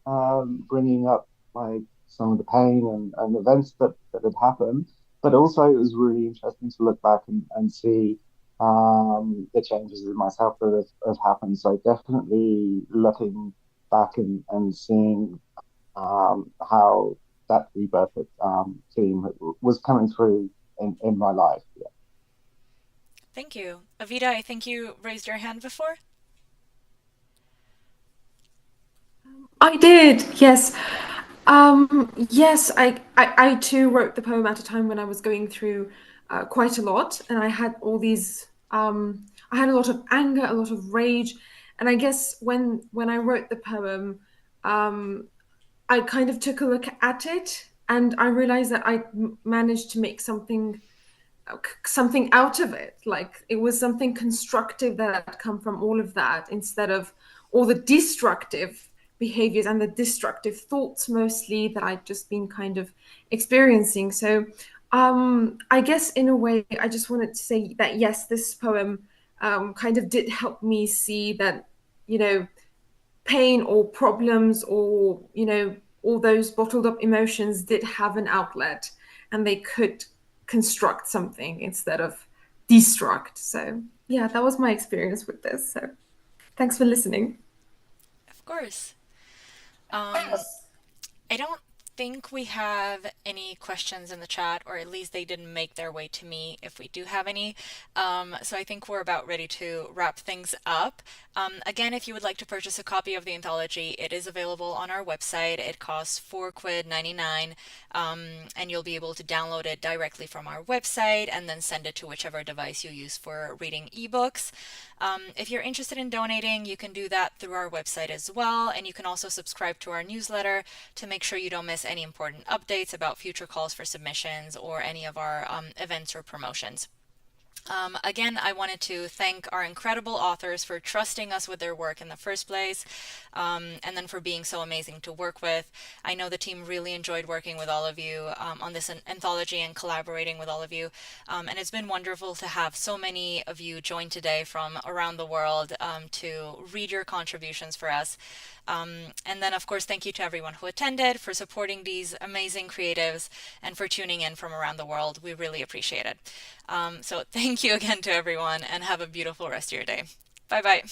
Speaker 8: bringing up like some of the pain and events that had happened. But also, it was really interesting to look back and see the changes in myself that have happened. So definitely looking back and seeing how that rebirth theme was coming through in my life. Yeah.
Speaker 1: Thank you. Evita, I think you raised your hand before.
Speaker 5: I did, yes. Yes, I too wrote the poem at a time when I was going through quite a lot, and I had all these. I had a lot of anger, a lot of rage, and I guess when I wrote the poem, I kind of took a look at it, and I realized that I managed to make something out of it. Like it was something constructive that had come from all of that, instead of all the destructive behaviors and the destructive thoughts mostly that I'd just been kind of experiencing. So I guess in a way, I just wanted to say that yes, this poem kind of did help me see that, pain or problems or, all those bottled up emotions did have an outlet, and they could construct something instead of destruct. So yeah, that was my experience with this. So thanks for listening.
Speaker 1: Of course. I don't think we have any questions in the chat, or at least they didn't make their way to me if we do have any. So I think we're about ready to wrap things up. Again, if you would like to purchase a copy of the anthology, it is available on our website. It costs £4.99, and you'll be able to download it directly from our website and then send it to whichever device you use for reading ebooks. If you're interested in donating, you can do that through our website as well, and you can also subscribe to our newsletter to make sure you don't miss any important updates about future calls for submissions or any of our events or promotions. Again, I wanted to thank our incredible authors for trusting us with their work in the first place, and then for being so amazing to work with. I know the team really enjoyed working with all of you on this anthology and collaborating with all of you, and it's been wonderful to have so many of you join today from around the world to read your contributions for us. And then, of course, thank you to everyone who attended, for supporting these amazing creatives, and for tuning in from around the world. We really appreciate it. So thank you again to everyone, and have a beautiful rest of your day. Bye-bye.